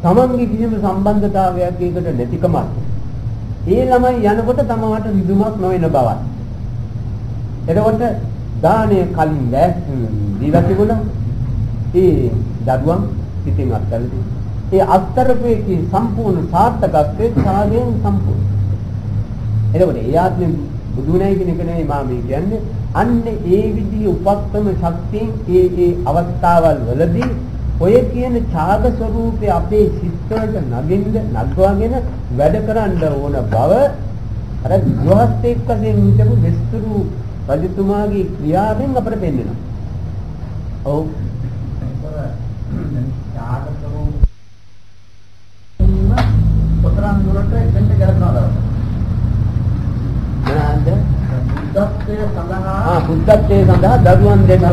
තමන්ගේ කිසිම සම්බන්ධතාවයක් ඒකට නැතිකමත්. ඒ ළමයි යනකොට තමවට හිදුමක් නොවන බවයි. එතකොට දානය කලින් දීලා තිබුණා. ඒ දඩුවම් පිටින් අත්හැරලා ඒ අත්තරපේකේ සම්පූර්ණ සාර්ථකත්වයේ සාධයෙන් සම්පූර්ණ. එතකොට ඒ ආත්මෙ බුදුණයි කියන එක නෙවෙයි මම කියන්නේ. අන්න ඒ විදිහේ උපක්‍රම ශක්තියෙන් ඒ අවස්ථාවල් වලදී ඔය කියන ඡාග ස්වરૂපේ අපේ සිත්වලට නගවාගෙන වැඩ කරන්න ඕන බව අර ගෘහස්ථයෙක් වශයෙන් හිටපු විස්තරු රජතුමාගේ ක්‍රියාවෙන් අපට පෙන්වෙනවා. ඔව්. ඡාග ස්වરૂප පතරන් දුරට එතෙන්ට ගලනවා. මොනවාද? බුද්ධත්වයේ සඳහා බුද්ධත්වයේ සඳහා දරුවන් දෙන්න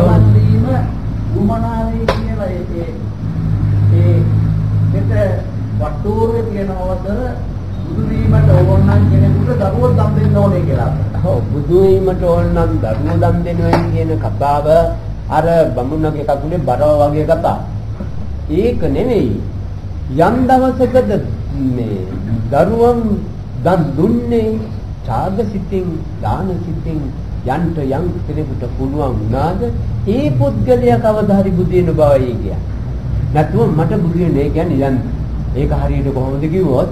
උමනාවේ කියලා ඒ මෙතන වට්ටෝරුවේ තියෙන අවසර බුදු වීමට ඕන නම් කෙනෙකුට දරුවෝ දන් දෙන්න ඕනේ කියලා. ඔව් බුදු වීමට ඕන නම් දරුවෝ දන් දෙනවා කියන කතාව අර බමුණගේ කකුලේ බරව වගේ කතාව. ඒක නෙවෙයි. යම් දවසකද මේ දරුවන් දන් දුන්නේ ඡාග සිතින් දාන සිතින් යන්ට යම් කෙනෙකුට පුළුවන් වුණාද ඒ පුද්ගලයා කවදා හරි බුදු වෙන බවයි කියන්නේ. නැත්නම් මට බුදු වෙන්නේ කියන්නේ යන්න. ඒක හරියට කොහොමද කිව්වොත්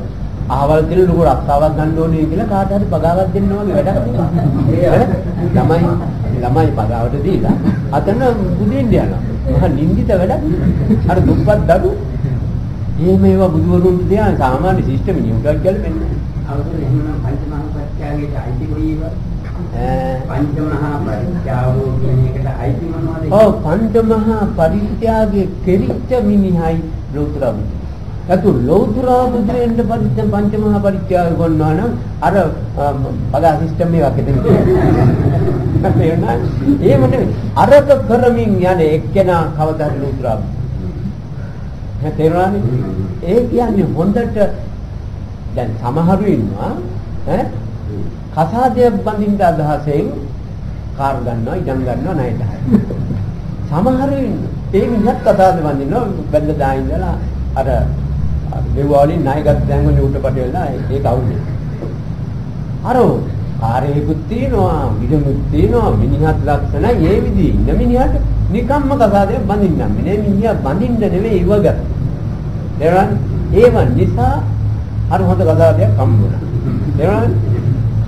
අහවල් දෙන ලොකු රස්සාවක් ගන්න ඕනේ කියලා කාට හරි පගාවක් දෙන්න වගේ වැඩක් තියෙනවා. ළමයි පගාවට දීලා අතන බුදු වෙන්න යනවා. මහා නින්දිත වැඩක්. අර දුප්පත් දඩු එහෙම ඒවා බුදුවරුන්ට දෙන සාමාන්‍ය සිස්ටම් නියුටක් ගැලපෙන්නේ. අවුරුදු එහෙනම් පංචමහා පරිත්‍යාගයේ අයිති කොයිව? පංචමහා පරිත්‍යාගෝ කියන එකට අයිති මොනවද? ඔව් පංචමහා පරිත්‍යාගයේ කෙරිච්ච මිනිහයි ලෝතර බුදු. ඒතු ලෝතර බුදුරෙන්ද පංචමහා පරිත්‍යාග ගන්නවා නම් අර පගා සිස්ටම් එකක් එතන. එහෙම නෙවෙයි. අරක කරමින් යන්නේ එක්කෙනා කවදාද ලෝතර බුදු. තේරුණානේ? ඒ කියන්නේ හොඳට දැන් සමහරු ඉන්නවා ඈ කසාදයක් බඳින්න අදහසෙන් කාර් ගන්නවා ඉඩම් ගන්නවා ණයට. සමහරු ඉන්නවා ඒ මිනිහත් කසාද බඳිනවා බැලලා දායින්දලා අර දෙවවලින් ණයගත් දැන් වල උඩට වෙලා ඒක අවුනේ. අර කාර්යයකුත් තියෙනවා ඉඩමුත් තියෙනවා මිනිහත් ලක්ෂණයි ඒ විදිහේ ඉන්න මිනිහට නිකම්ම කසාදයක් බඳින්නම් මේ මිනිහා බඳින්න නෙවෙයි ඉවගත්. ඒව නිසා අර හොඳ කසාදයක් හම්බුණා. එහෙනම්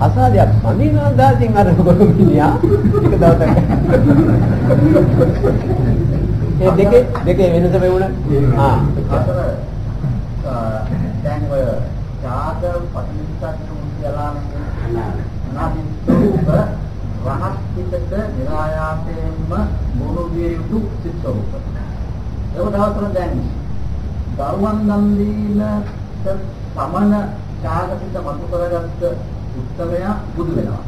කසාදයක් බඳිනවා දාසින් අර ගොඩ මිනිහා එක දවසක් ඒ දෙකේ වෙනස වෙවුණා. දැන් ඔය ඡාග පටිච්චසමුප්පාද මුඛ්‍යලානේ අනාදිස්වરૂප රහත් පිටට නිරායාසයෙන්ම මොනු විය යුතු සිත්වરૂප. ඒක දවසට දැන් දරුවන් දන් දීන සමන ඡාගසිත මතු කරගත්ත උත්තරය බුදු වෙනවා.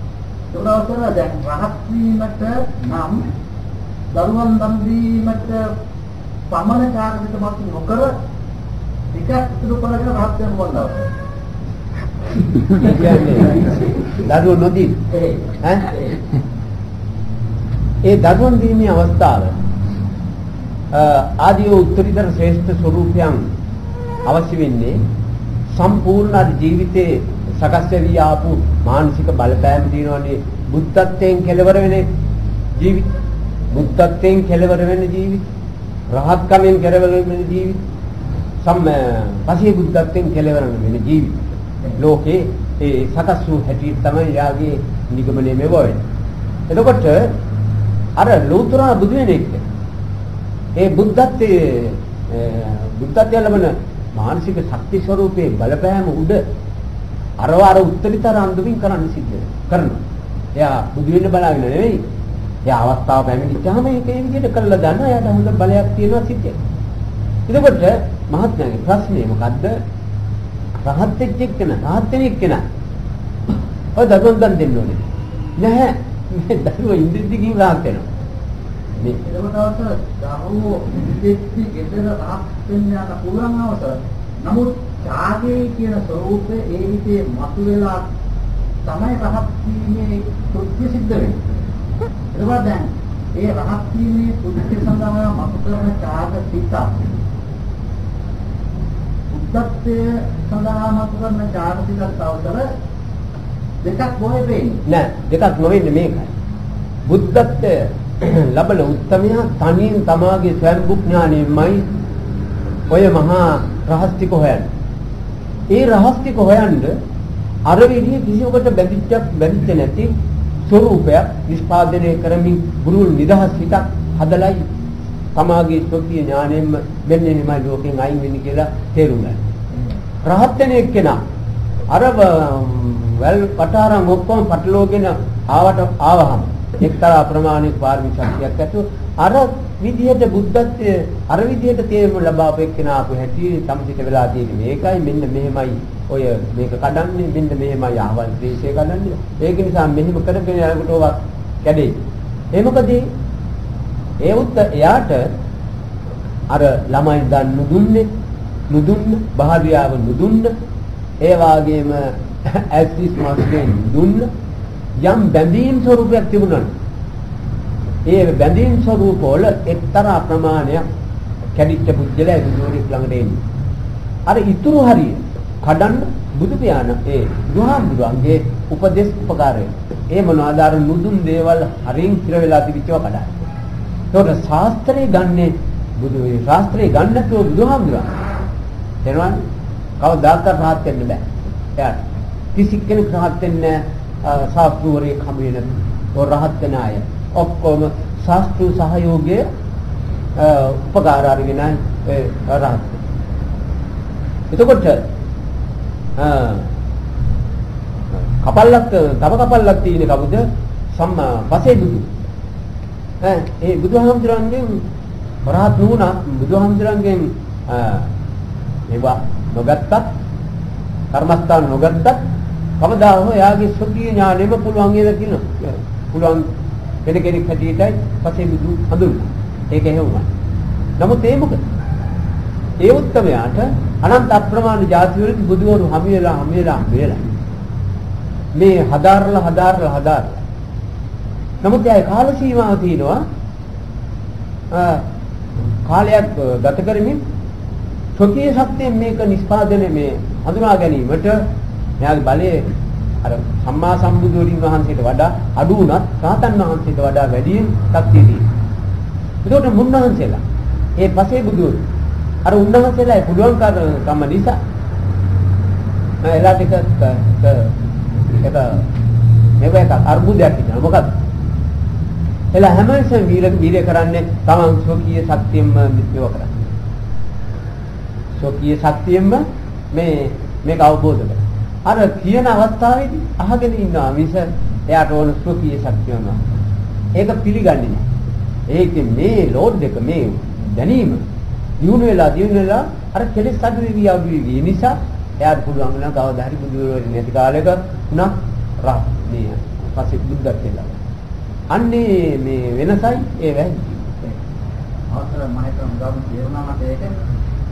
ඒක දවසට දැන් රහත් වීමට නම් දරුවන් දන් දීමට සමන ඡාගසිත මතු නොකර ටිකක් ඉතුරු කරගෙන රහත් වෙන මොනවා. දරුවෝ නොදී ඒ දරුවන් දීමේ අවස්ථාව ආදී උත්තරීතර ශ්‍රේෂ්ඨ ස්වરૂපයන් අවශ්‍ය වෙන්නේ සම්පූර්ණ අධි ජීවිතේ සකස් වෙවි ආපු මානසික බලපෑම් දිනවනේ බුද්ධත්වයෙන් කෙලවර වෙන ජීවිත බුද්ධත්වයෙන් කෙලවර වෙන ජීවිත රහත් කමෙන් කෙලවර වෙන ජීවිත පසේ බුද්ධත්වයෙන් කෙලවර වෙන ජීවිත ලෝකේ ඒ සකස් වූ හැටි තමයි යාගේ නිගමනය මෙවොයි. එතකොට අර ලෝතර බුදු වෙන එක ඒ බුද්ධත්වයේ ලැබෙන මානසික ශක්ති ස්වરૂපයේ බලපෑම උඩ අරවාර උත්තරීතර අන්දුමින් කරන්න සිද්ධ කරනවා. එයා බුදු වෙන්න බලාගෙන නෙවෙයි. එයා අවස්ථාව පැමිණිච්චාම ඒක ඒ විදිහට කළා ගන්නවා. එයාට හොඳ බලයක් තියෙනවා සිද්ධ. එතකොට මහත්මයාගේ ප්‍රශ්නේ මොකද්ද? රහත් වෙච්ච එක්කන රහත් වෙන එක්කන ඔය දරුවන් දන් දෙන්න ඕනේ. නැහැ. මේ දරුවෝ ඉන්ද්‍රිය දිගින් රහත් වෙනවා. මේ එතකොට දරුවෝ ඉදිරිපත් ගෙදර රහත් වෙන්න යන පුළුවන් අවසර. නමුත් ඡාගේ කියන ස්වરૂපේ ඒ විදිහේ මතුවලා තමයි රහත් වීමේ කෘත්‍ය සිද්ධ වෙන්නේ. එතකොට දැන් ඒ රහත් වීමේ කෘත්‍ය සඳහා මතු කරන ඡාග සිත බුද්ධත්වයේ සඳහා මතු කරන ඡාග සිතත් අවසර දෙකක් බොහෝ වෙන්නේ. නෑ දෙකක් නොවෙන්නේ මේකයි. බුද්ධත්වයේ ලබන උත්තමයා තනියෙන් තමාගේ ස්වයං ඥාණයෙන්මයි ඔය මහා රහස් ටික හොයන්නේ. ඒ රහස් ටික හොයන්න අර විදිහේ කිසිවකට බැඳිච්ච නැති ස්වરૂපයක් නිෂ්පාදනය කරමින් ගුරුල් නිදහස් හිතක් හදලයි තමාගේ ස්වකීය ඥාණයෙන්ම වෙන්නේ මේ ලෝකෙන් අයින් වෙන්නේ කියලා තේරුම් ගන්න. රහත් වෙන එක්කෙනා අර වැල් කටාරම් ඔක්කොම පටලෝගෙන ආවහම එක්තරා ප්‍රමාණික පාරමී ශක්තියක් ඇතුව අර විදිහට බුද්ධත්වයේ අර විදිහට තේරුම ලබාපු එක්කෙනා අපු හැටි සම්පිට වෙලා තියෙන්නේ මේකයි මෙන්න මෙහෙමයි ඔය මේක කඩන්නේ මෙන්න මෙහෙමයි ආවල් ද්වේෂය කඩන්නේ ඒක නිසා මෙහෙම කරගෙන යනකොට ඔවා කැඩේ ඒ මොකද එයාට අර ළමයි දන් නුදුන්න බහදියාව නුදුන්න ඒ වාගේම ඇස්තිස් මාස්කෙන් දුන්න යම් බැඳීම් ස්වરૂපයක් තිබුණා. ඒ බැඳීම් ස්වરૂප වල එක්තරා ප්‍රමාණයක් කැඩිච්ච පුද්ගලයා බුදුරෙක් ළඟට එන්නේ. අර ඉතුරු හරිය කඩන්න බුදු පියාණන් ඒ බුදුහාමුදුරන්ගේ උපදේශ උපකාරය. ඒ මොනවාද අර නුදුන් දේවල් හරින් ඉතිර වෙලා තිබිච්චව කඩන්න. ඒකට ශාස්ත්‍රයේ ගන්නේ බුදුවේ ශාස්ත්‍රයේ ගන්නතෝ බුදුහාමුදුරන්. එනවනේ කවදාකවත් රහත් වෙන්න බෑ. එයාට කිසි කෙනෙක් රහත් වෙන්නේ නැහැ. ශාස්ත්‍රවරයෙක් හම් වෙන ඔය රහත් වෙන අය ඔක්කොම ශාස්ත්‍රීය සහයෝගයේ උපකාර අරගෙනයි රහත්. එතකොට කපල්ලක් තව කපල්ලක් තියෙන කවුද? පසේ බුදු. ඒ බුදුහාමුදුරන්ගෙන් රහත් වුණා බුදුහාමුදුරන්ගෙන් ඒවා නොගත්තත් කර්මස්ථාන නොගත්තත් කවදා හෝ යාගේ ස්වකීය ඥානෙම පුළුවන් වේද කියලා. පුළුවන් වෙන කෙනෙක් හැටියටයි පසේ බුදු හඳුන්වන්නේ. ඒක එහෙමයි. නමුත් ඒ මොකද? ඒ උත්තමයාට අනන්ත අප්‍රමාණ ಜಾති වලින් බුදුවරු හමු වෙලා මේ හදාරලා නමුත් ඒ කාල සීමාව තියෙනවා. කාලයක් ගත කරමින් ස්වකීය ශක්තියෙන් මේක නිෂ්පාදනය මේ හඳුනා ගැනීමට එයාගේ බලයේ අර සම්මා සම්බුදුරින් වහන්සේට වඩා අඩු වුණත් සාතන් වහන්සේට වඩා වැඩියෙන් ශක්තිය තියෙනවා. ඒකට මුන්නහන්සේලා ඒ පසේ බුදුරු අර උන්වහන්සේලා පුළුවන් කම නිසා එලා ටික මේක අර්බුදයක් තියෙනවා. මොකද එලා හැමෝම වීර්ය කරන්නේ තමන් ස්වකීය ශක්තියෙන්ම මේව කරන්නේ. ස්වකීය ශක්තියෙන්ම මේක අවබෝධ කරගන්න. අර කියන අවස්ථාවේදී අහගෙන ඉන්නවා මිස එයාට ඕන ස්වකීය ශක්තියම. ඒක පිළිගන්නේ නැහැ. ඒකේ මේ ලෝඩ් එක මේ දැනීම දියුණු වෙලා අර කෙලෙස් අඩු වෙවි නිසා එයාට පුළුවන් වෙනවා කවදා හරි බුදුරෝධ නැති කාලයක උනා රහ මේ පස්සේ බුද්ධත් වෙලා. අන්නේ මේ වෙනසයි ඒ වෙන්නේ. අවසර මම හිතනවා ගාම කියනවා මට ඒක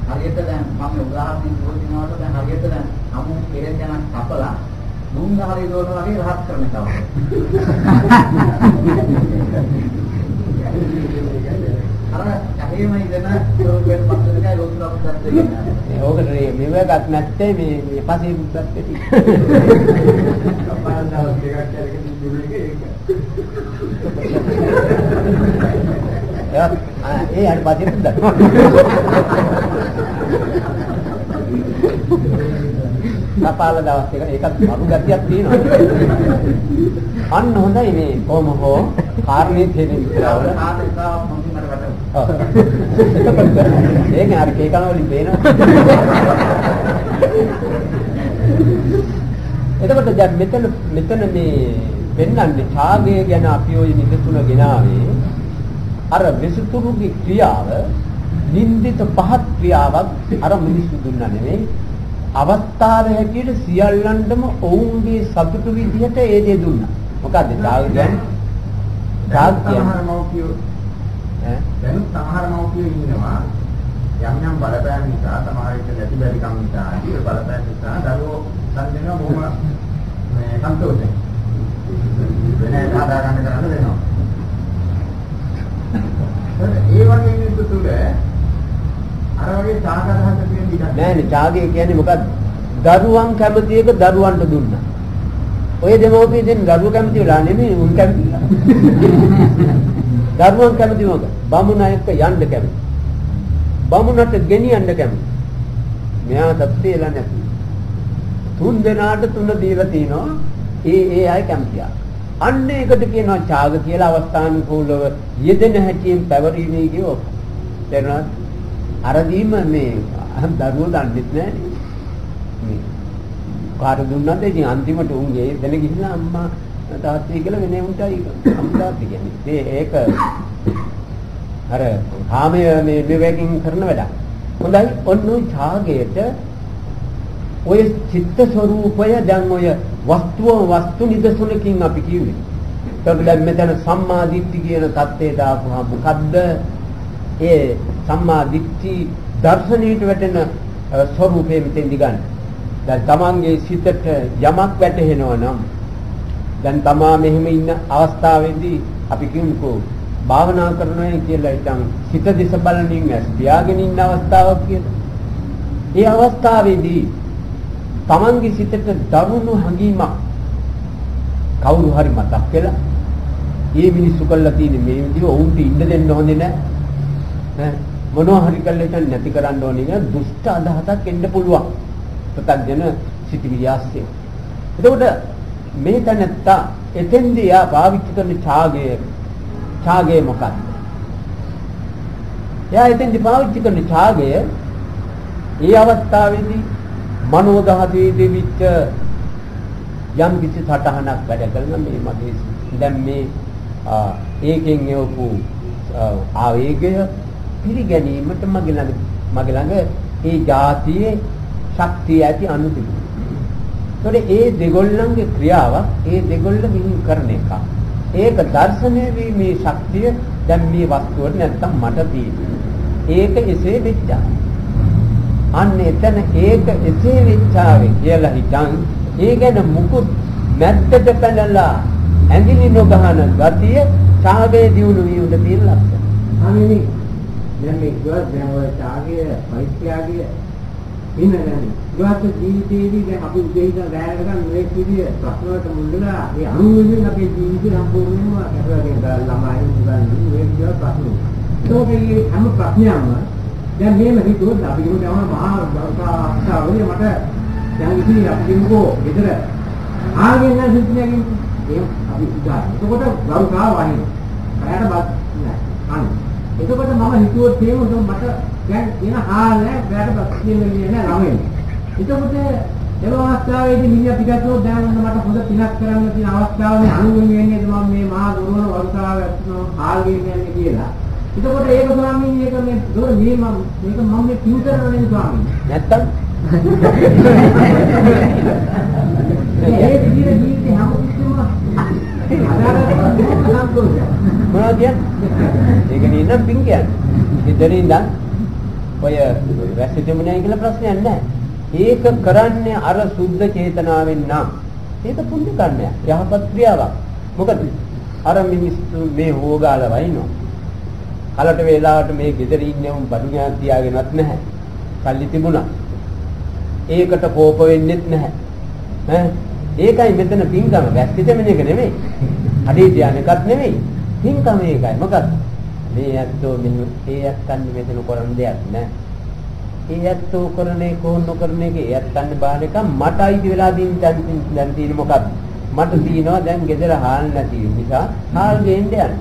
හරියට දැන් මම උදාහරණයක් දුන්නාට දැන් හරියට දැන් අමු කෙරෙන් යන කපලා දුන්න හරිය දෝන වගේ රහත් කරන එක. අර කැහේම ඉඳන වෙන පස්සෙන් ලොකුලක් දැක්කේ. ඕකට මේවගත් නැත්තේ මේ පස්සේ බුද්ධත් වෙටි. කපාන්දාව දෙකක් කරගෙන දුන්නේ ඒක. ඒ හරි පස්සේ බුද්ධත්. කපාල දවස් එක ඒකත් අරු ගැතියක් තියෙනවා. අන්න හොඳයි මේ කොහොම හෝ කාරණේ තේරෙන්න ඉස්සරවල. ඒක හරි කේකන වලින් පේනවා. එතකොට දැන් මෙතන මේ පෙන්වන්නේ ඡාගය ගැන අපි ඔය නිදසුන ගෙනාවේ අර විසුතුරුගේ ක්‍රියාව නින්දිත පහත් ක්‍රියාවක් අර මිනිස්සු දුන්නා නෙවෙයි අවස්ථාවේ හැටියට සියල්ලන්ටම ඔවුන්ගේ සතුටු විදිහට ඒ දේ දුන්නා. මොකද්ද ඡාග කියන්නේ? ඡාග කියන්නේ දැන් සමහර මව්පියෝ ඉන්නවා යම් බලපෑම් නිසා සමහර විට නැති බැරි කම් නිසා ආදී බලපෑම් නිසා දරුවෝ සංජනන බොහොම මේ සන්තෝෂයෙන් වෙන ආදා ගන්න කරන්න වෙනවා. ඒ වගේ මිනිස්සු තුල අර වගේ ඡාගරහක තියෙන ඉඩක් නෑනේ. ඡාගය කියන්නේ මොකක්ද? දරුවන් කැමති එක දරුවන්ට දුන්නා. ඔය දෙමෝපිය දෙන්න දරුවෝ කැමති වෙලා නෙමෙයි උන් කැමති. දරුවන් කැමති මොකද? බමුණ එක්ක යන්න කැමති. බමුණට ගෙනියන්න කැමති. මෙයා තත්ත්වයලා නැති. තුන් දෙනාට තුන දීලා තිනවා. ඒ අය කැමතියි. අන්න ඒකට කියනවා ඡාග කියලා. අවස්ථානුකූලව යෙදෙන හැටියෙන් පැවරීමේ කියෝ. තේරුණාද? අරදීම මේ දරුවෝ දන්නෙත් නෑනේ. මේ කාට දුන්නත් ඉතින් අන්තිමට උන්ගේ දෙන ගිහිල්ලා අම්මා තාත්තයි කියලා වෙන උන්ටයි අම්මාත් කියන්නේ. ඒක අර කාමයේ මේ විවේකයෙන් කරන වැඩක්. හොඳයි. ඔන්න ඡාගයට ඔය චිත්ත ස්වરૂපය දැන් ඔය වස්තු නිදසුනකින් අපි කියුවේ. ඒකට දැන් මෙතන සම්මා දිට්ඨි කියන தත්ත්වයට ආපුවා මොකද්ද? ඒ සම්මා දිට්ඨි දර්ශනීයට වැටෙන ස්වરૂපේ මෙතෙන් දිගන්න. දැන් තමන්ගේ සිතට යමක් වැටහෙනවා නම් දැන් තමා මෙහෙම ඉන්න අවස්ථාවේදී අපි කියමුකෝ භාවනා කරනවා කියලා ඉතින් සිත දිස බලනින් ඇස් පියාගෙන ඉන්න අවස්ථාවක් කියලා. ඒ අවස්ථාවේදී තමන්ගේ සිතට දරුණු හැඟීමක් කවුරු හරි මතක් වෙලා ඒ මිනිස්සු කළා තියෙන්නේ මේ විදිහ වුන්ට ඉන්න දෙන්න හොඳේ නැහැ. මොනවා හරි කළා ඉතින් නැති කරන්න ඕනේ නේද? දුෂ්ට අදහසක් එන්න පුළුවන්. ප්‍රත්‍යජන සිටිවිලි ආස්තේ. එතකොට මේ තැනත්තා එතෙන්දී ආ පාවිච්චි කරන ඡාගය මොකක්ද? එයා එතෙන්දී පාවිච්චි කරන ඡාගය ඒ අවස්ථාවේදී මනෝ දහතේ දෙවිච්ච යම් කිසි සටහනක් වැඩ කරන මේ මගේ දැන් මේ ඒකෙන් යොපු ආවේගය පිළිගැනීමට මගේ ළඟ ඒ જાතියේ ශක්තිය ඇති අනුතියි. ඒතකොට ඒ දෙගොල්ලන්ගේ ක්‍රියාවක් ඒ දෙගොල්ල විහිං කරන එක. ඒක දර්ශනය වීමේ ශක්තිය දැන් මේ වස්තුවට නැත්තම් මට තියෙනවා. ඒක එසේ වෙච්චා. අන්න එතන ඒක එසේ වෙච්චාවේ කියලා හිතන් ඒ ගැන මුකුත් මැද්දට පැනලා ඇඟිලි නොගහන ගතිය ඡාගයේ දියුණු වී උඩ තියෙන ලක්ෂණ. අනේ දැන් මේ ගොඩ ඡාගයේ පරිත්‍යාගය ඉන්නනේ. ගොඩ ජීවිතයේදී දැන් අපි උදේ ඉඳන් රැය වෙනකන් මේ විදිය ප්‍රශ්න වලට මුල්ලලා ඒ අනුවිදින් අපේ ජීවිතය සම්පූර්ණයෙන්ම අපරගෙන ළමයි ඉඳන් මේ විදිය ප්‍රශ්න. ඒකේ හැම ප්‍රශ්නයක්ම දැන් මේම හිතුවොත් අපි කියමු යවන මහා අවස්ථාවලදී මට දැන් ඉතින් අපි කියමුකෝ ගෙදර ආගෙන යන සිද්ධියකින් ඒ අපි උදාහරණ. එතකොට ගරුකා වහින. රැයට බත් නෑ. අන්න. එතකොට මම හිතුවොත් තේමොත් මට දැන් එන හාල් නෑ රැයට බත් කියන්නේ නෑ ළමයි. එතකොට ඒ අවස්ථාවේදී මිනිහා පිටතෝ දැන් මට හොඳ පිනක් කරන්න තියෙන අවස්ථාවනේ අනුගමනය වෙන්නේ මම මේ මහා ගුරුවර වරුකාව ඇත්තනෝ හාල් ගෙන්නන්නේ කියලා. එතකොට ඒක ස්වාමීන් මේක මේ දොර මේ මේක මම මේ පින් කරනනේ ස්වාමීන්. නැත්තම් ඒ විදිහට ජීවිතේ හැම කිසිම මොනවද කියන්නේ? ඒක නිකන් පින් කියන්නේ. ඉතින් ඉඳන් ඔය වැසිතෙමුනේ කියලා ප්‍රශ්නයක් නැහැ. ඒක කරන්නේ අර සුද්ධ චේතනාවෙන් නම් ඒක පුණ්‍ය කර්මයක්. යහපත් ක්‍රියාවක්. මොකද අර මිනිස්සු මේ හොගාලා වයින්නවා. කලට වේලාවට මේ ගෙදර ඉන්නේ උන් බඩු ඥාන තියාගෙනත් නැහැ. කල්ලි තිබුණා. ඒකට කෝප වෙන්නෙත් නැහැ. ඒකයි මෙතන පින්කම වැස්සිතෙමන එක නෙමෙයි. අඩේ ධානයකත් නෙමෙයි. පින්කම ඒකයි. මොකද මේ ඇත්තෝ මෙන්න ඒ ඇත්තන් මෙතන කරන දෙයක් නෑ. ඒ ඇත්තෝ කරන්නේ කොහොම නොකරන එක ඒ ඇත්තන් බාන එක මටයි වෙලා දැන් තියෙන්නේ මොකද්ද? මට තියෙනවා දැන් ගෙදර හාල් නැති නිසා හාල් ගේන්න යන්න.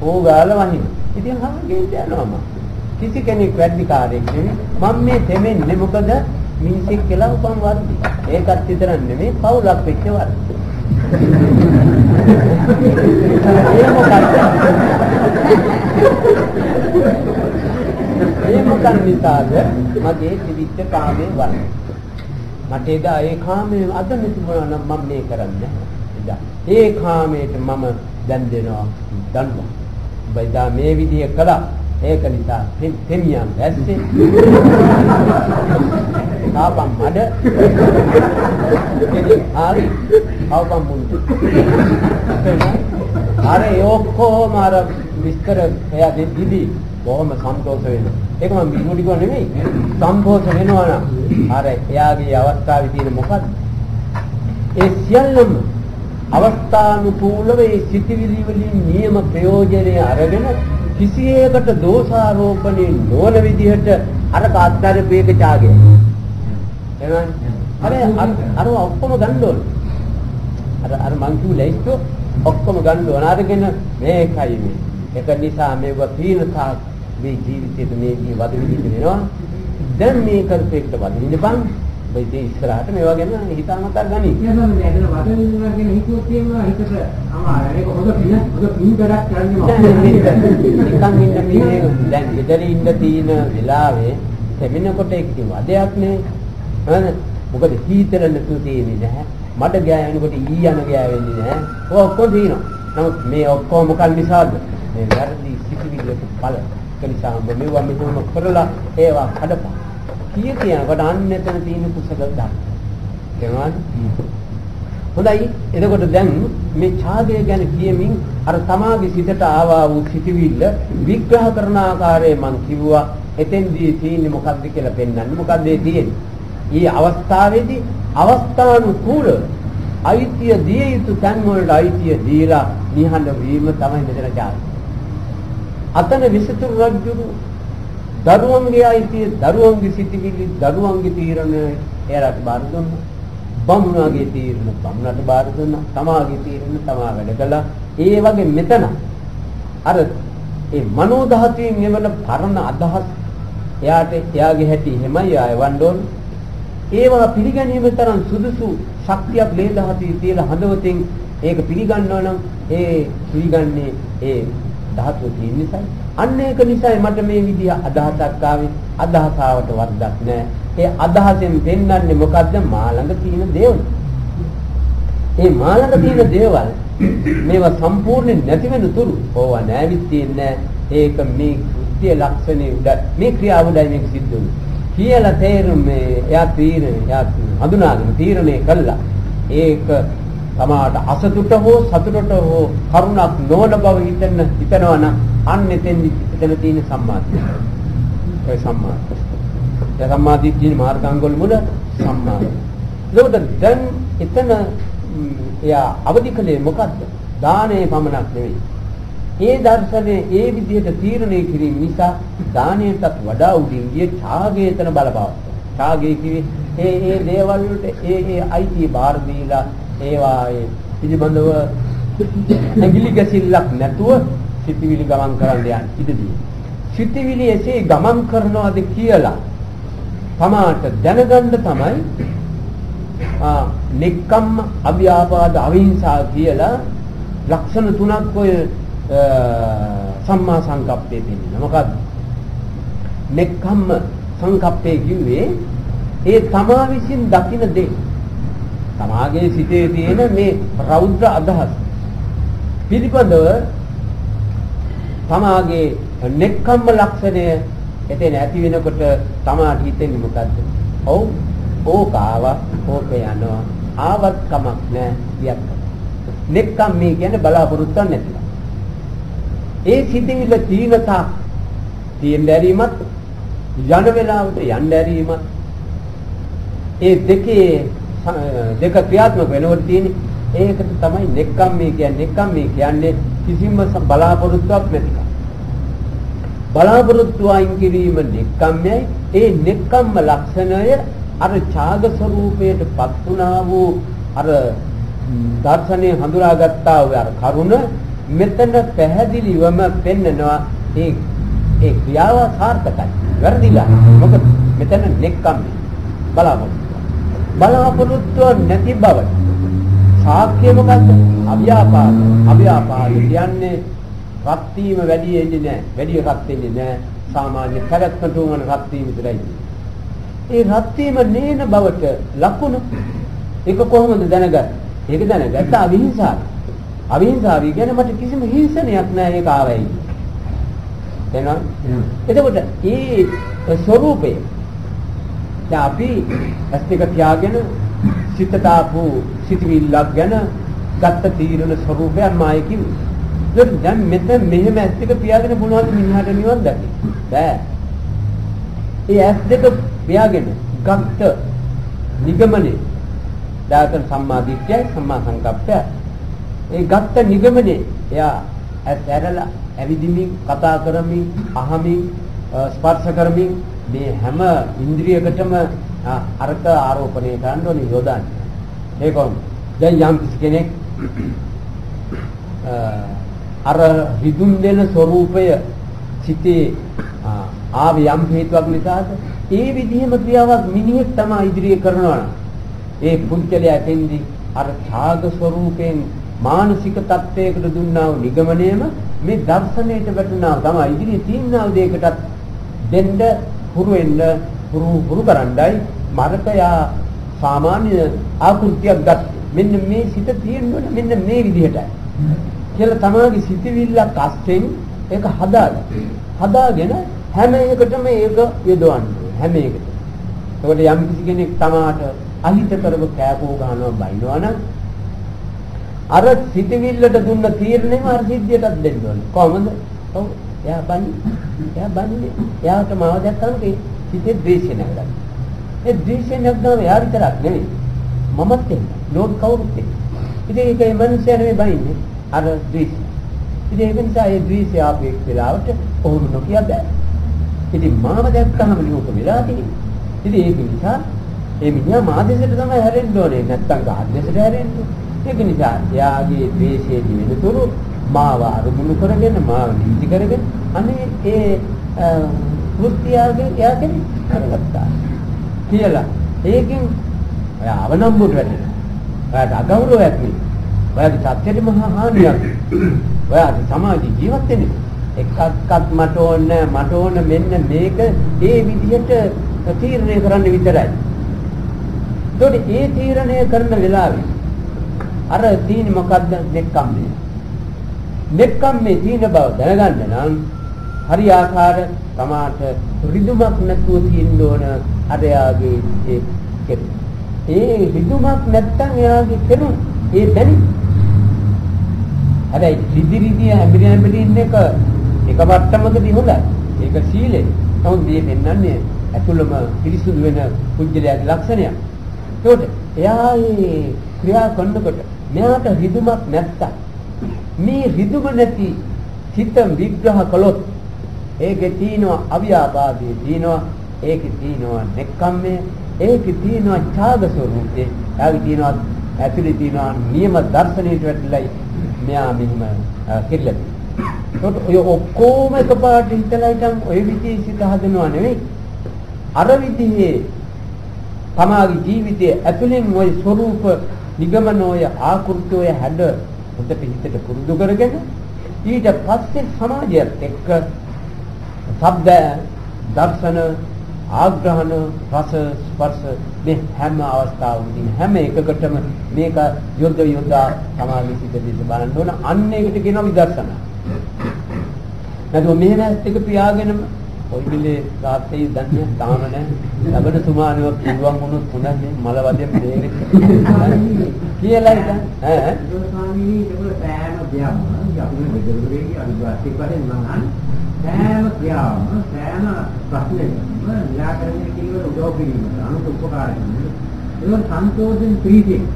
ඕගාල වහින. ඉතින් හාල් ගේන්න යනවා මම. කිසි කෙනෙක් වැඩි කාර්යයක් නෙමෙයි. මම මේ දෙමෙන්නේ මොකද? මිනිස්සෙක් කියලා උපන් වර්ධි. ඒකත් විතරක් නෙමෙයි පවුලක් වෙච්ච වර්ධි. ඒ මොකක්ද නිසාද මගේ ජීවිත කාමයේ වර්ධි. මට එදා ඒ කාමයේ අද නිතුණා නම් මම මේ කරන්නේ නැහැ. ඒ කාමයට මම දැන් දෙනවා දන්නවා. බයිදා මේ විදිය කළා. ඒක නිසා තෙමියන් ඇස්සේ තාපම් මඩ හරි අවපම් මුන්ට අර ඔක්කොම අර විස්තර එයා දෙද්දි බොහොම සන්තෝෂ වෙනවා. ඒක මම බිරුඩි කෝ නෙමෙයි. සන්තෝෂ වෙනවා නම් අර එයාගේ අවස්ථාවේ තියෙන මොකද්ද? ඒ සියල්ලම අවස්ථානුකූලව ඒ සිටිවිලි වලින් නියම ප්‍රයෝජනය අරගෙන කිසියකට දෝෂාරෝපණය නොවන විදිහට අර කාත්තරපේක ඡාගය. එහෙනම් අර ඔක්කොම ගන්න ඕන. අර මං කිව්ව ලයිස්තු ඔක්කොම ගන්න ඕන. අරගෙන මේකයි මේ. ඒක නිසා මේක තීනතා මේ ජීවිතේ මේ වද විදිහට වෙනවා. දැන් මේ කරපේකට වදින්න බං. බයිදී ඉස්සරහට මේවා ගැන හිතාමතා ගනි. කියනවා මේ ඇදලා වද විඳිනවා කියන හිතුවක් තියෙනවා හිතට අමාරුයි. ඒක හොඳ පින ගඩක් කරන්නේ නිකන් ඉන්න පිනේ දැන් ගෙදර ඉන්න තියෙන වෙලාවේ සෙමිනකොට ඒක කිව්ව අදයක් නේ. හරි. මොකද හීතල නැතුව තියෙන්නේ නැහැ. මඩ ගෑවෙනකොට ඊ යන ගෑවෙන්නේ නැහැ. ඔය ඔක්කොම තියෙනවා. නමුත් මේ ඔක්කොම මොකක් නිසාද? මේ වැරදි සිතිවිල්ලක ඵල. ඒ නිසා ඔබ මෙවුවා මෙතන කරලා ඒවා කඩපන්. කියනකොට අන්න එතන තියෙන කුසල ධර්ම. තේරුණාද? හොඳයි. එතකොට දැන් මේ ඡාගය ගැන කියමින් අර තමාගේ සිතට ආවා වූ සිතිවිල්ල විග්‍රහ කරන ආකාරය මම කිව්වා. එතෙන්දී තියෙන්නේ මොකක්ද කියලා පෙන්වන්න. මොකක්ද ඒ තියෙන්නේ? ඊ අවස්ථාවේදී අවස්ථානුකූල අයිතිය දිය යුතු තැන් වලට අයිතිය දීලා නිහඬ වීම තමයි මෙතන ඡාගය. අතන විසතුරු රජුරු දරුවන්ගේ අයිතිය දරුවන්ගේ සිතිවිලි දරුවන්ගේ තීරණ එයාට බාර දුන්නා. බමුණාගේ තීරණ බමුණට බාර දුන්නා. තමාගේ තීරණ තමා වැඩ කළා. ඒ වගේ මෙතන අර ඒ මනෝ ධාතුයෙන් එවන පරණ අදහස් එයාට එයාගේ හැටි හැමයි ආයවන්න ඕන. ඒවා පිළිගැනීම තරම් සුදුසු ශක්තියක් ලේ ධාතුවේ තියලා හදවතින් ඒක පිළිගන්නවා නම් ඒ පිළිගන්නේ ඒ ධාතුව තියෙන නිසා. අන්න ඒක නිසා මට මේ විදිහ අදහසක් ආවේ. අදහසාවට වරදක් නැහැ. ඒ අදහසෙන් පෙන්වන්නේ මොකද්ද? මා ළඟ තියෙන දේවල්. ඒ මා ළඟ තියෙන දේවල් මේවා සම්පූර්ණ නැති වෙන තුරු ඕවා නැවිත් තියන්නේ. ඒක මේ කෘත්‍ය ලක්ෂණේ උඩ මේ ක්‍රියාව උඩයි මේක සිද්ධ වෙන්නේ. කියලා තේරුම් මේ එයා හඳුනාගෙන තීරණය කළා. ඒක තමාට අසතුට හෝ සතුටට හෝ කරුණක් නොවන බව හිතනවා නම් අන්න එතෙන් තියෙන සම්මාදිට්ඨිය. ඒ සම්මාදිට්ඨිය මාර්ගාංගවල මුල සම්මාදිට්ඨිය. ඒකට දැන් එතන එයා අවදි කළේ මොකද්ද? දානේ පමණක් නෙවෙයි. ඒ දර්ශනේ ඒ විදිහට තීරණය කිරීම නිසා දානයටත් වඩා උඩින් ගිය ඡාගය එතන බලපානවා. ඡාගය කිව්වේ ඒ දේවල් වලට ඒ අයිතිය බාර දීලා ඒවා පිළිබඳව ඇඟිලි ගැසිල්ලක් නැතුව සිතිවිලි ගමන් කරන්න යන ඉඩදී. සිතිවිලි එසේ ගමන් කරනවාද කියලා තමාට දැනගන්න තමයි නික්කම්ම අභ්‍යාපාද අවිහිංසා කියලා ලක්ෂණ තුනක් ඔය සම්මා සංකප්පේ තියෙනවා. මොකක්ද? නික්කම්ම සංකප්පේ කිව්වේ ඒ තමා විසින් දකින දේ. තමාගේ සිතේ තියෙන මේ රෞද්‍ර අදහස් පිළිබඳව තමාගේ නෙක්ඛම්ම ලක්ෂණය එතන ඇති වෙනකොට තමාට හිතෙන්නේ මොකද්ද? ඔව් ඕක ආවා ඕක යනවා ආවත් කමක් නැහැ කියන්න. නෙක්ඛම් මේ කියන්නේ බලාපොරොත්තු නැතිව. ඒ සිතිවිල්ල තීනතා තියෙන දැරීමත් යන වෙලාවට යන්න දැරීමත් ඒ දෙක ක්‍රියාත්මක වෙනකොට තියෙන්නේ ඒකට තමයි නෙක්ඛම්මේ කියන්නේ. නෙක්ඛම්මේ කියන්නේ කිසිම බලාපොරොත්තුවක් නැතිකම. බලාපොරොත්තු අයින් කිරීම නෙක්ඛම්මයි. ඒ නෙක්ඛම්ම ලක්ෂණය අර ඡාග ස්වરૂපයට පත් වුණා වූ අර දර්ශනේ හඳුනාගත්තා වූ අර කරුණ මෙතන පැහැදිලිවම පෙන්නනවා. ඒ ක්‍රියාව සාර්ථකයි. වැරදිලා. මොකද මෙතන නෙක්ඛම්මේ බලාපොරොත්තු නැති බව. සාක්ෂ්‍ය මොකද්ද? අභ්‍යාපාද. අභ්‍යාපාද කියන්නේ රත් වීම වැඩි වෙන්නේ නැහැ. වැඩි රත් වෙන්නේ නැහැ. සාමාන්‍ය පැවැත්මට උවන රත් වීම විතරයි. ඒ රත් වීම නේන බවට ලකුණු ඒක කොහොමද දැනගත්තේ? ඒක දැනගත්ත අවිහිංසාව. අවිහිංසාව කියන්නේ මට කිසිම හිංසනයක් නැහැ ඒක ආවයි. තේනවා? එතකොට මේ ස්වરૂපය දැන් අපි ඇස් දෙක පියාගෙන සිතට ආපු සිතවිල්ලක් ගැන ගත්ත තීරණ ස්වરૂපයක් මායි කිව්වේ. දැන් මෙතන මෙහෙම ඇස් දෙක පියාගෙන මොනවද මිනිහට නිවන් දකින්නේ? බෑ. ඒ ඇස් දෙක පියාගෙන ගත්ත නිගමනේ දායකන් සම්මා දිට්ඨිය සම්මා සංකප්පය ඒ ගත්ත නිගමනේ එයා ඇස් ඇරලා ඇවිදිමින් කතා කරමින් අහමින් ස්පර්ශ කරමින් මේ හැම ඉන්ද්‍රියකටම අර්ථ ආරෝපණය කරන්න ඕනේ යොදන්න. ඒක දැන් යම් කෙනෙක් අර හිදුම් දෙන ස්වરૂපය සිටේ ආව යම් හේතුවක් නිසාද ඒ විදිහම ක්‍රියාවක් මිනිහෙක් තමයි ඉදිරිය කරනවා. ඒ පුද්ගලයා එතෙන්දී අර ඡාග ස්වરૂපයෙන් මානසික තත්ත්වයකට දුන්නා වූ නිගමනයේම මේ දර්ශනයට වැටුණා තමයි ඉදිරියේ තියෙනා දෙයකටත් දෙන්න හුරු වෙන්න හුරු කරන්නයි මරකයා සාමාන්‍ය ආකෘතියක් ගන්න. මෙන්න මේ සිත තියෙන්නේ මෙන්න මේ විදිහටයි. කියලා තමයිගේ සිතවිල්ලක් අස්තෙන් ඒක හදාගෙන හැම එකටම ඒක යොදවන්නේ හැම එකටම. ඒකට යම් කිසි කෙනෙක් තමාට අහිත කරව කෑකෝ ගන්නවා බයිනවනම් අර සිතවිල්ලට දුන්න තීරණයම අර සිද්ධියටත් දෙන්න ඕනේ. කොහොමද? ඔව් එයා බන්නේ. එයාට මාව දැක්කම සිතේ ද්වේෂය නැගලා. ඒ ද්වේෂය නැග්ගම එයා විතරක් නෙවෙයි. මමත් එන්නේ. ලෝක කවුරුත් එන්නේ. ඉතින් ඒකේ මනුස්සයා නෙවෙයි බයින්නේ. අර ද්වේෂය. ඉතින් ඒක නිසා ඒ ද්වේෂය ආපු එක් වෙලාවට කොහොම නොකිය බෑ. ඉතින් මාව දැක්කම ලෝක වෙලා තියෙන්නේ. ඉතින් ඒක නිසා ඒ මිනිහා මාදේශයට තමයි හැරෙන්න ඕනේ. නැත්තම් ගාද්දේශයට හැරෙන්න. ඒක නිසා එයාගේ ද්වේෂයේ දිවෙනතුරු මාව අරුමුණු කරගෙන මාව නීති කරගෙන අනේ ඒ කෘත්‍යයගේ එයාගෙන් කරගත්තා කියලා. ඒකෙන් ඔයා අවනම්බුට වැටෙනවා. ඔයාට අගෞරවයක් නෙවෙයි. ඔයාගේ සත්‍යෙට මහා හානියක්. ඔයාගේ සමාජ ජීවත් වෙන්නේ එකක්වත් මට ඕන මෙන්න මේක ඒ විදිහට තීරණය කරන්න විතරයි. ඒකට ඒ තීරණය කරන වෙලාවේ අර තියෙන්නේ මොකද්ද? නෙක්ඛම්මේ. නෙක්ඛම්මේ තියෙන බව දැනගන්න නම් හරි ආකාර තමාට රිදුමක් නැතුව තියෙන්න ඕන අර යාගේ ඒ රිදුමක් නැත්තම් එයාගේ කෙරුම් ඒ දැනි. හැබැයි රිදි හැඹිරින්න එක වට්ටමකදී හොඳයි. ඒක සීලේ. නමුත් මේ පෙන්වන්නේ ඇතුළම පිරිසුදු වෙන කුජලයාගේ ලක්ෂණයක්. ඒකට එයා මේ ක්‍රියා කරනකොට මෙයාට රිදුමක් නැත්තම් මේ රිදුම නැති චිත්ත විග්‍රහ කළොත් ඒකේ තියෙනවා අව්‍යාපාදයේ තියෙනවා ඒකේ තියෙනවා නෙක්ඛම්මය ඒකේ තියෙනවා ඡාග ස්වરૂපේ ඒකේ තියෙනවා ඇතුලේ තියෙනවා නියම දර්ශනීයට වැටලයි මෙයා මෙහිම කෙල්ලද ඒකට ඔය ඔක්කොම එකපාරට හිතලා ඉතින් ඔය විදිහේ සිත හදනවා නෙවෙයි අර විදිහේ තමාගේ ජීවිතයේ ඇතුලෙන් ওই ස්වરૂප නිගමන ඔය ආකෘති ඔය හැඩ හොඳට හිතට පුරුදු කරගෙන ඊට පස්සේ සමාජයත් එක්ක ශබ්ද දර්ශන ආග්‍රහණ රස ස්පර්ශ මේ හැම අවස්ථාවකදී හැම එකකටම මේක යොද සමාධි සිත දෙස බලන්න ඕන අන්න ඒකට කියනවා විදර්ශනා. නැත්නම් මෙහෙම එක පියාගෙනම ඔය විලේ රාත්‍රියේ දන්නේ තාම නැහැ ලබන සුමානව පුළුවන් වුණොත් හොඳයි මල වදෙන් දෙන්නේ කියලා ඉතින් ඈ ස්වාමීනි ඒක සෑම දෙයක්ම අපි මෙදෙරුවේ අනිවාර්යයෙන් වශයෙන් මම සෑම ක්‍රියාවම සෑම ප්‍රශ්නයක්ම නිරාකරණය කිරීමට උදව් කිරීමට අනුත් උපකාර කිරීමට ඒක සන්තෝෂෙන් ප්‍රීතියෙන්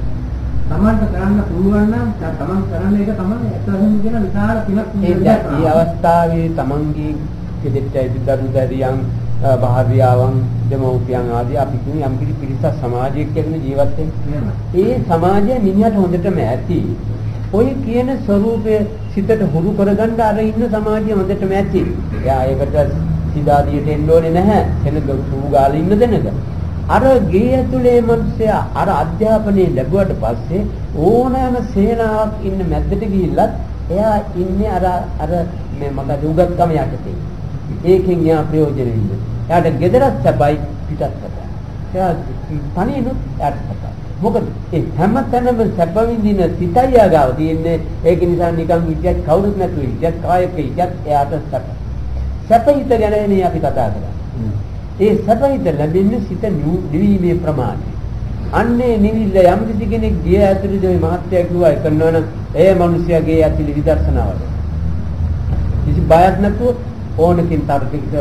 තමන්ට කරන්න පුළුවන් නම් තමන් කරන එක තමයි ඇත්තටම කියන විශාල පිනක් නේ. මේ අවස්ථාවේ තමන්ගේ කෙදෙට්ටයි දරුදරියන් භාර්යාවන් දෙමව්පියන් ආදී අපි කියන යම් කිසි පිරිසක් සමාජයක කියන ජීවත් වෙන ඒ සමාජය මිනිහට හොඳටම ඇති. ඔය කියන ස්වરૂපය සිතට හුරු කරගන්න අර ඉන්න සමාජය හොඳටම ඇති. එයා ඒකට සිතාදියට එන්න ඕනේ නැහැ. එනක සූගාලේ ඉන්න දෙනක. අර ගේ ඇතුලේ මිනිස්සයා අර අධ්‍යාපනය ලැබුවට පස්සේ ඕනෑම සේනාවක් ඉන්න මැද්දට ගිහිල්ලත් එයා ඉන්නේ අර මේ මොකද උගත්කම යටතේ. ඒකෙන් යා ප්‍රයෝජන වෙන්නේ. එයාට ගෙදරත් සැපයි පිටත් සැපයි. එයා තනියුත් එයාට සැපයි. මොකද ඒ හැම තැනම සැප විඳින සිතයි යාගාව තියෙන්නේ. ඒක නිසා නිකන් හිටියත් කවුරුත් නැතුව හිටියත් කායක හිටියත් එයාට සැප. සැපහිත ගැනනේ අපි කතා කරන්නේ. ඒ සැපහිත ලැබෙන්නේ සිත නිවීමේ ප්‍රමාණය. අන්නේ නිවිල්ල යම් කිසි කෙනෙක් ගිය ඇතුළේ මේ මහත්ය කිව්වා කරනවනම් ඒ මිනිස්යාගේ ඇතුළේ විදර්ශනාවල. කිසි බයක් නැතුව ඕනකින් තරකිට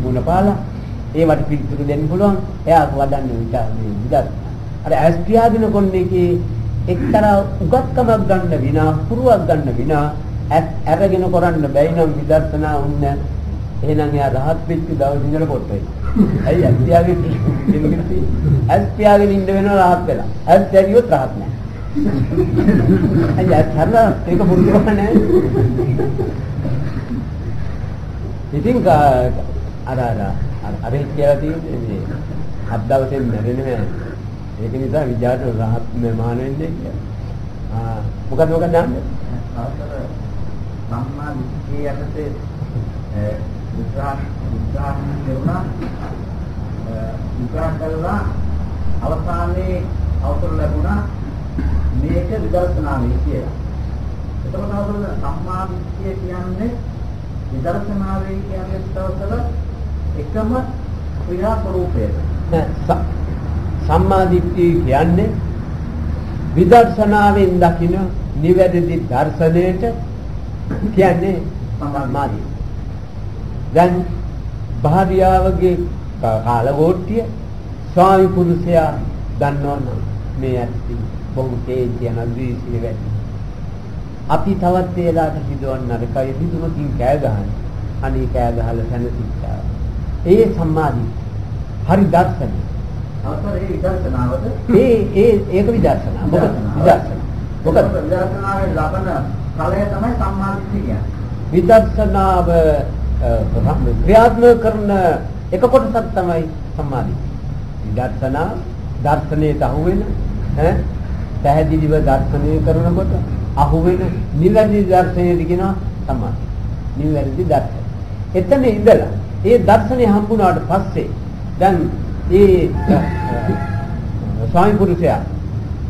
මුණ පාලා ඒවට පිළිතුරු දෙන්න පුළුවන්. එයා වඩන්නේ විදර්ශනා. අර ඇස් පියාගෙන කොන්නේකේ එක්තරා උගත්කමක් ගන්න විනා පුරුවක් ගන්න විනා අරගෙන කරන්න බැයි නම් විදර්ශනා වුණ එහෙනම් එයා රහත් වෙච්ච දවස් ඉඳලා පොට් වෙයි. ඇයි ඇස් පියාගෙන ඉන්නේ? ඇස් පියාගෙන ඉන්න වෙනවා රහත් වෙලා. ඇස් ඇරියොත් රහත් නෑ. ඇයි ඇස් හරලා ඒක පුරුදුවක් නෑ. ඉතින් අර කියලා තියෙන්නේ මේ හත් දවසෙන් මැරෙන්නේ නෑ. ඒක නිසා විජාත රහත් මාන වෙන්නේ කියලා. මොකද දාන්නේ? සම්මා දිට්ඨිය යටතේ විග්‍රහ කරුණා විග්‍රහ කළා අවසානයේ අවසර ලැබුණා මේක විදර්ශනාවේ කියලා. එතකොට අවසර සම්මා දිට්ඨිය කියන්නේ විදර්ශනාවේ කියන්නේ තවසල එකම ක්‍රියා ස්වરૂපයක. සම්මා දිට්ඨිය කියන්නේ විදර්ශනාවෙන් දකින්න නිවැරදි දර්ශනයට කියන්නේ සම්මාදිය. දැන් භාර්යාවගේ කාලගෝට්ටිය ස්වාමි පුරුෂයා දන්නවනම් මේ ඇත්ති බොහෝ තේජන දීසිය වැඩි. අපි තවත් වේලාවට හිතවන්න නරකයි හිතුමකින් කෑ ගහන. අනේ කෑ ගහලා සැනසීච්චා. ඒ සම්මාදිය. හරි දර්ශනය. අවසර ඒ විදර්ශනාවද ඒක විදර්ශනාව. මොකද විදර්ශනාව. මොකද විදර්ශනාවේ ලබන ඵලය තමයි සම්මාදිට්ඨිය කියන්නේ. විදර්ශනාව ක්‍රියාත්මක කරන එක කොටසක් තමයි සම්මාදිට්ඨිය. විදර්ශනා දර්ශනයට අහුවෙන පැහැදිලිව දර්ශනය කරනකොට අහුවෙන නිවැරදි දර්ශනයට කියනවා සම්මාදිට්ඨිය. නිවැරදි දර්ශනය. එතන ඉඳලා ඒ දර්ශනය හම්බුනාට පස්සේ දැන් ඒ ස්වාමි පුරුෂයා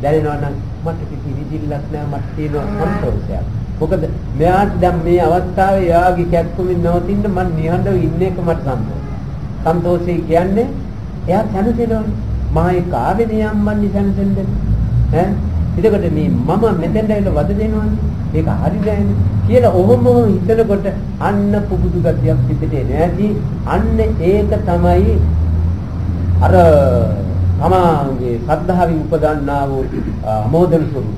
දැනෙනවා නම් මට කිසි විදිහක් නැහැ මට තියෙනවා සන්තෝෂයක්. මොකද මෙයාට දැන් මේ අවස්ථාවේ යාගේ කැක්කුමින් නවතින්න මම නිහඬව ඉන්න එක මට සන්තෝෂයි. සන්තෝෂය කියන්නේ එයා සැනසෙනවා. මා ඒ කාවේ නියම්මන්නේ සැනසෙන්නේ. එතකොට මේ මම මෙතෙන්ට ඇවිල්ලා වද දෙනවනේ. ඒක හරි නෑනේ කියලා ඔහොම හිතනකොට අන්න පුබුදු ගතියක් පිටට එන්නේ. අන්න ඒක තමයි අර තමාගේ ශ්‍රද්ධාවෙන් උපදන්නා වූ මොදන ස්වરૂපය.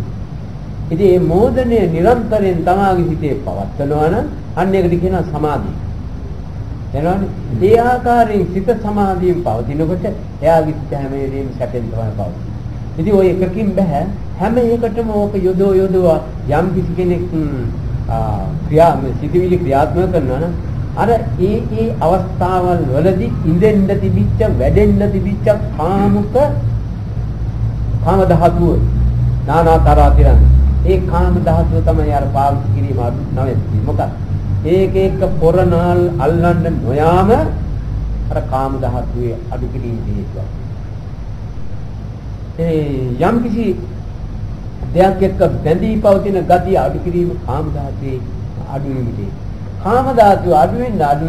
ඉතින් මේ මොදනේ නිරන්තරයෙන් තමාගේ හිතේ පවත්නවා නම් අන්න ඒකට කියනවා සමාධිය. එනවනේ. ඒ ආකාරයෙන් සිත සමාධියෙන් පවතිනකොට එයාගේ සිත හැම වෙලෙම සැපෙන් තමයි පවතින්නේ. ඉතින් ඔය එකකින් බෑ හැම එකටම ඕක යොදෝ යම් කිසි කෙනෙක් සිතවිලි ක්‍රියාත්මක කරනවා නම් අර ඒ අවස්ථාවල් වලදී ඉඳෙන්න තිබිච්ච වැඩෙන්න තිබිච්ච කාම ධාතුව නානාතරා තිරන්නේ. ඒ කාම ධාතුව තමයි අර පාවිච්චි කිරීම අඩු නැවෙන්නේ. මොකද ඒක පොරනාල් අල්ලන්න නොයාම අර කාම ධාතුවේ අඩු කිරීම හේතුවක්. යම් කිසි දෙයක් එක්ක බැඳී පවතින ගතිය අඩු කිරීම කාම ධාතුවේ අඩු වීමයි. කාම ධාතුව අඩු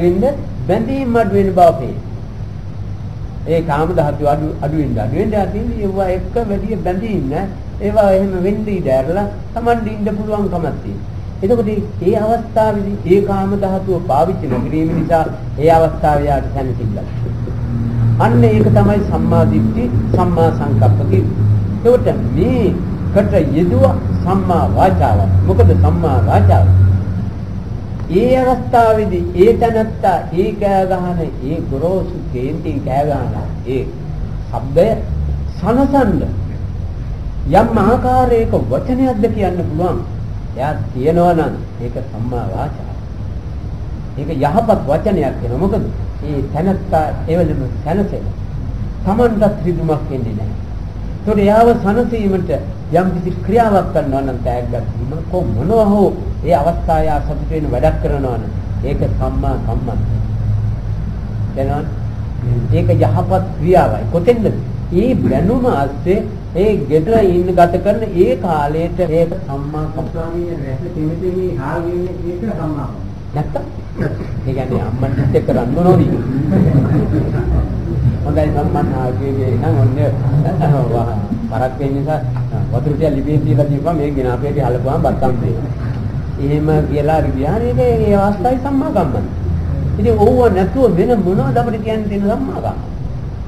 වෙන්න බැඳීම් අඩු වෙන බව පේනවා. ඒ කාම ධාතුව අඩු වෙන්න තියෙන්නේ ඒවා එක්ක වැඩි බැඳීම් නෑ. ඒවා එහෙම වෙන්නේ ඉඳලා Tamande ඉන්න පුළුවන් කමක් තියෙනවා. එතකොට මේ අවස්ථාවේදී ඒ කාම ධාතුව පාවිච්චි නොකිරීම නිසා ඒ අවස්ථාවේ යාට සැනසෙල්ලක්. අන්න ඒක තමයි සම්මා දිට්ඨි සම්මා සංකප්ප කියන්නේ. ඒකට මේකට යෙදුව සම්මා වාචාව. මොකද සම්මා වාචාව ඒ අවස්ථාවේදී ඒ තනත්තා ඒ කෑ ගහන ඒ ගොරෝසු කේන්ති කෑ ගහන ඒ ශබ්දය සනසන්න යම් ආකාරයක වචනයක්ද කියන්න පුළුවන්. එයා කියනවා නම් ඒක සම්මා වාචාව. ඒක යහපත් වචනයක් වෙනවා. මොකද ඒ තනත්තා එවලම සනසෙන. Tamanට ත්‍රිදුමක් වෙන්නේ නැහැ. ඒතකොට යාව සනසීමට යම් කිසි ක්‍රියාවක් කරනවා නම් තෑග්ගක් දීම මොනවා හෝ ඒ අවස්ථාව යා සතුට වෙන වැඩක් කරනවා නම් ඒක සම්මා සම්මත. දැනන ඒක යහපත් ක්‍රියාවයි. කොතෙන්ද? ඒ බැනුම ඇස්සේ ඒ ගෙදර ඉන්න ගත කරන ඒ කාලයට ඒක සම්මා සම්ප්‍රාණීය රැස් දෙමිතේ හාල් වෙන්නේ ඒක සම්මා. නැත්තම් ඒ කියන්නේ අම්මන්ට එක්ක රණ්ඩු නොවි. හොඳයි සම්මන්නාගේ නම් ඔන්නේ පරක් වෙන නිසා වතුර ටික ලිපින් තියලා දීපුවා මේ ගෙන අපේට හලපුවාම බත්තම් දෙනවා. එහෙම කියලා ගියානේ මේ අවස්ථාවේ සම්මා කම්මන්ත. ඉතින් ඕව නැතුව වෙන මොනවද අපිට කියන්න තියෙන සම්මා කම්මන්ත?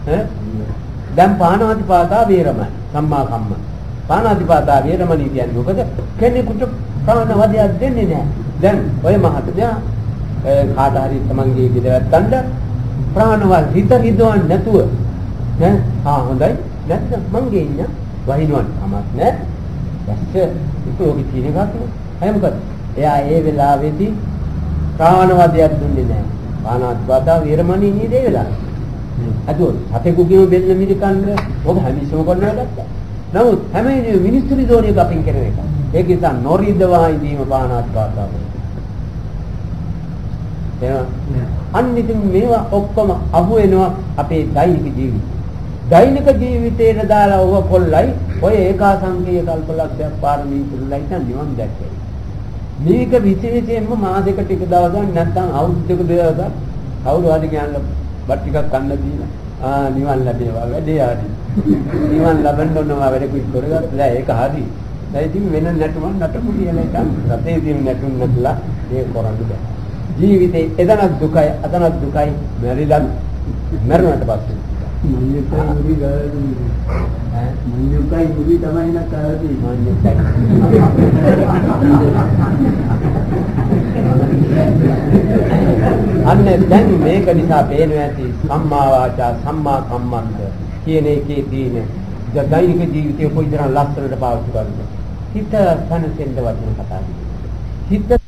ඈ දැන් පාණාතිපාතා වේරමණී සම්මා කම්මන්ත. පාණාතිපාතා වේරමණී කියන්නේ මොකද? කෙනෙකුට ප්‍රාණවදයක් දෙන්නේ නැහැ. දැන් ඔය මහත්තයා කාට හරි තමන්ගේ ගෙදරට ප්‍රාණවත් හිත හිතවන්න නැතුව ඈ හොඳයි නැත්නම් මං ගෙන්න වහිනවන්න කමක් නැහැ. දැස්ස ඉතෝකි කියන එකක් නේ. මොකද එයා ඒ වෙලාවේදී ප්‍රාණවදයක් දුන්නේ නැහැ. පාණාතිපාතා වේරමණී නේද ඒ වෙලාවේ. අදෝ හතෙකුගේ බෙල්ල මිරිකන්න ඔබ හැමිසම කරනවා ගත්තා. නමුත් හැම මිනිස්සු විදෝනියක අපින් කරන එක. ඒක නිසා නොරිදවා ඉදීම පාණාතිපාතා. අන්න ඉතින් මේවා ඔක්කොම අහු වෙනවා අපේ දෛනික ජීවිතේ. දෛනික ජීවිතේට දාලා ඔව කොල්ලයි ඔය ඒකාසංකීය කල්පලක්ෂයක් පාරමී පුරුලයි නම් නිවන් දැක්කේ. මේක විශේෂයෙන්ම මාසෙකට එක දවසක් නැත්නම් අවුරුද්දක දෙකක් කවුරු හරි කියන්න බත් ටිකක් කන්න දීලා නිවන් ලැබේවා වැඩේ ආදි. නිවන් ලබන්න ඕනවා වැඩ කුයි කරගත්තා ඒක හරි. දැන් ඉතින් වෙන නැටුමක් නටපු කියලා එකක් රටේ තියෙන නැටුම් නැట్లా ඒක කරන්න බෑ. ජීවිතේ එදනක් දුකයි අදනක් දුකයි මැරිලා මරණයට පස්සේ මඤ්ඤුකයි මුරි ගාදී මඤ්ඤුකයි මුරි තමයි නකාදී මඤ්ඤුකයි අන්න දැන් මේක නිසා පේනවා ඇති සම්මා වාචා සම්මා කම්මන්ත කියන එකේ තියෙන දෛනික ජීවිතේ කොයිතරම් ලස්සනට පාවිච්චි කරනවද හිත සනසෙන්න වචන කතා කරනවා හිත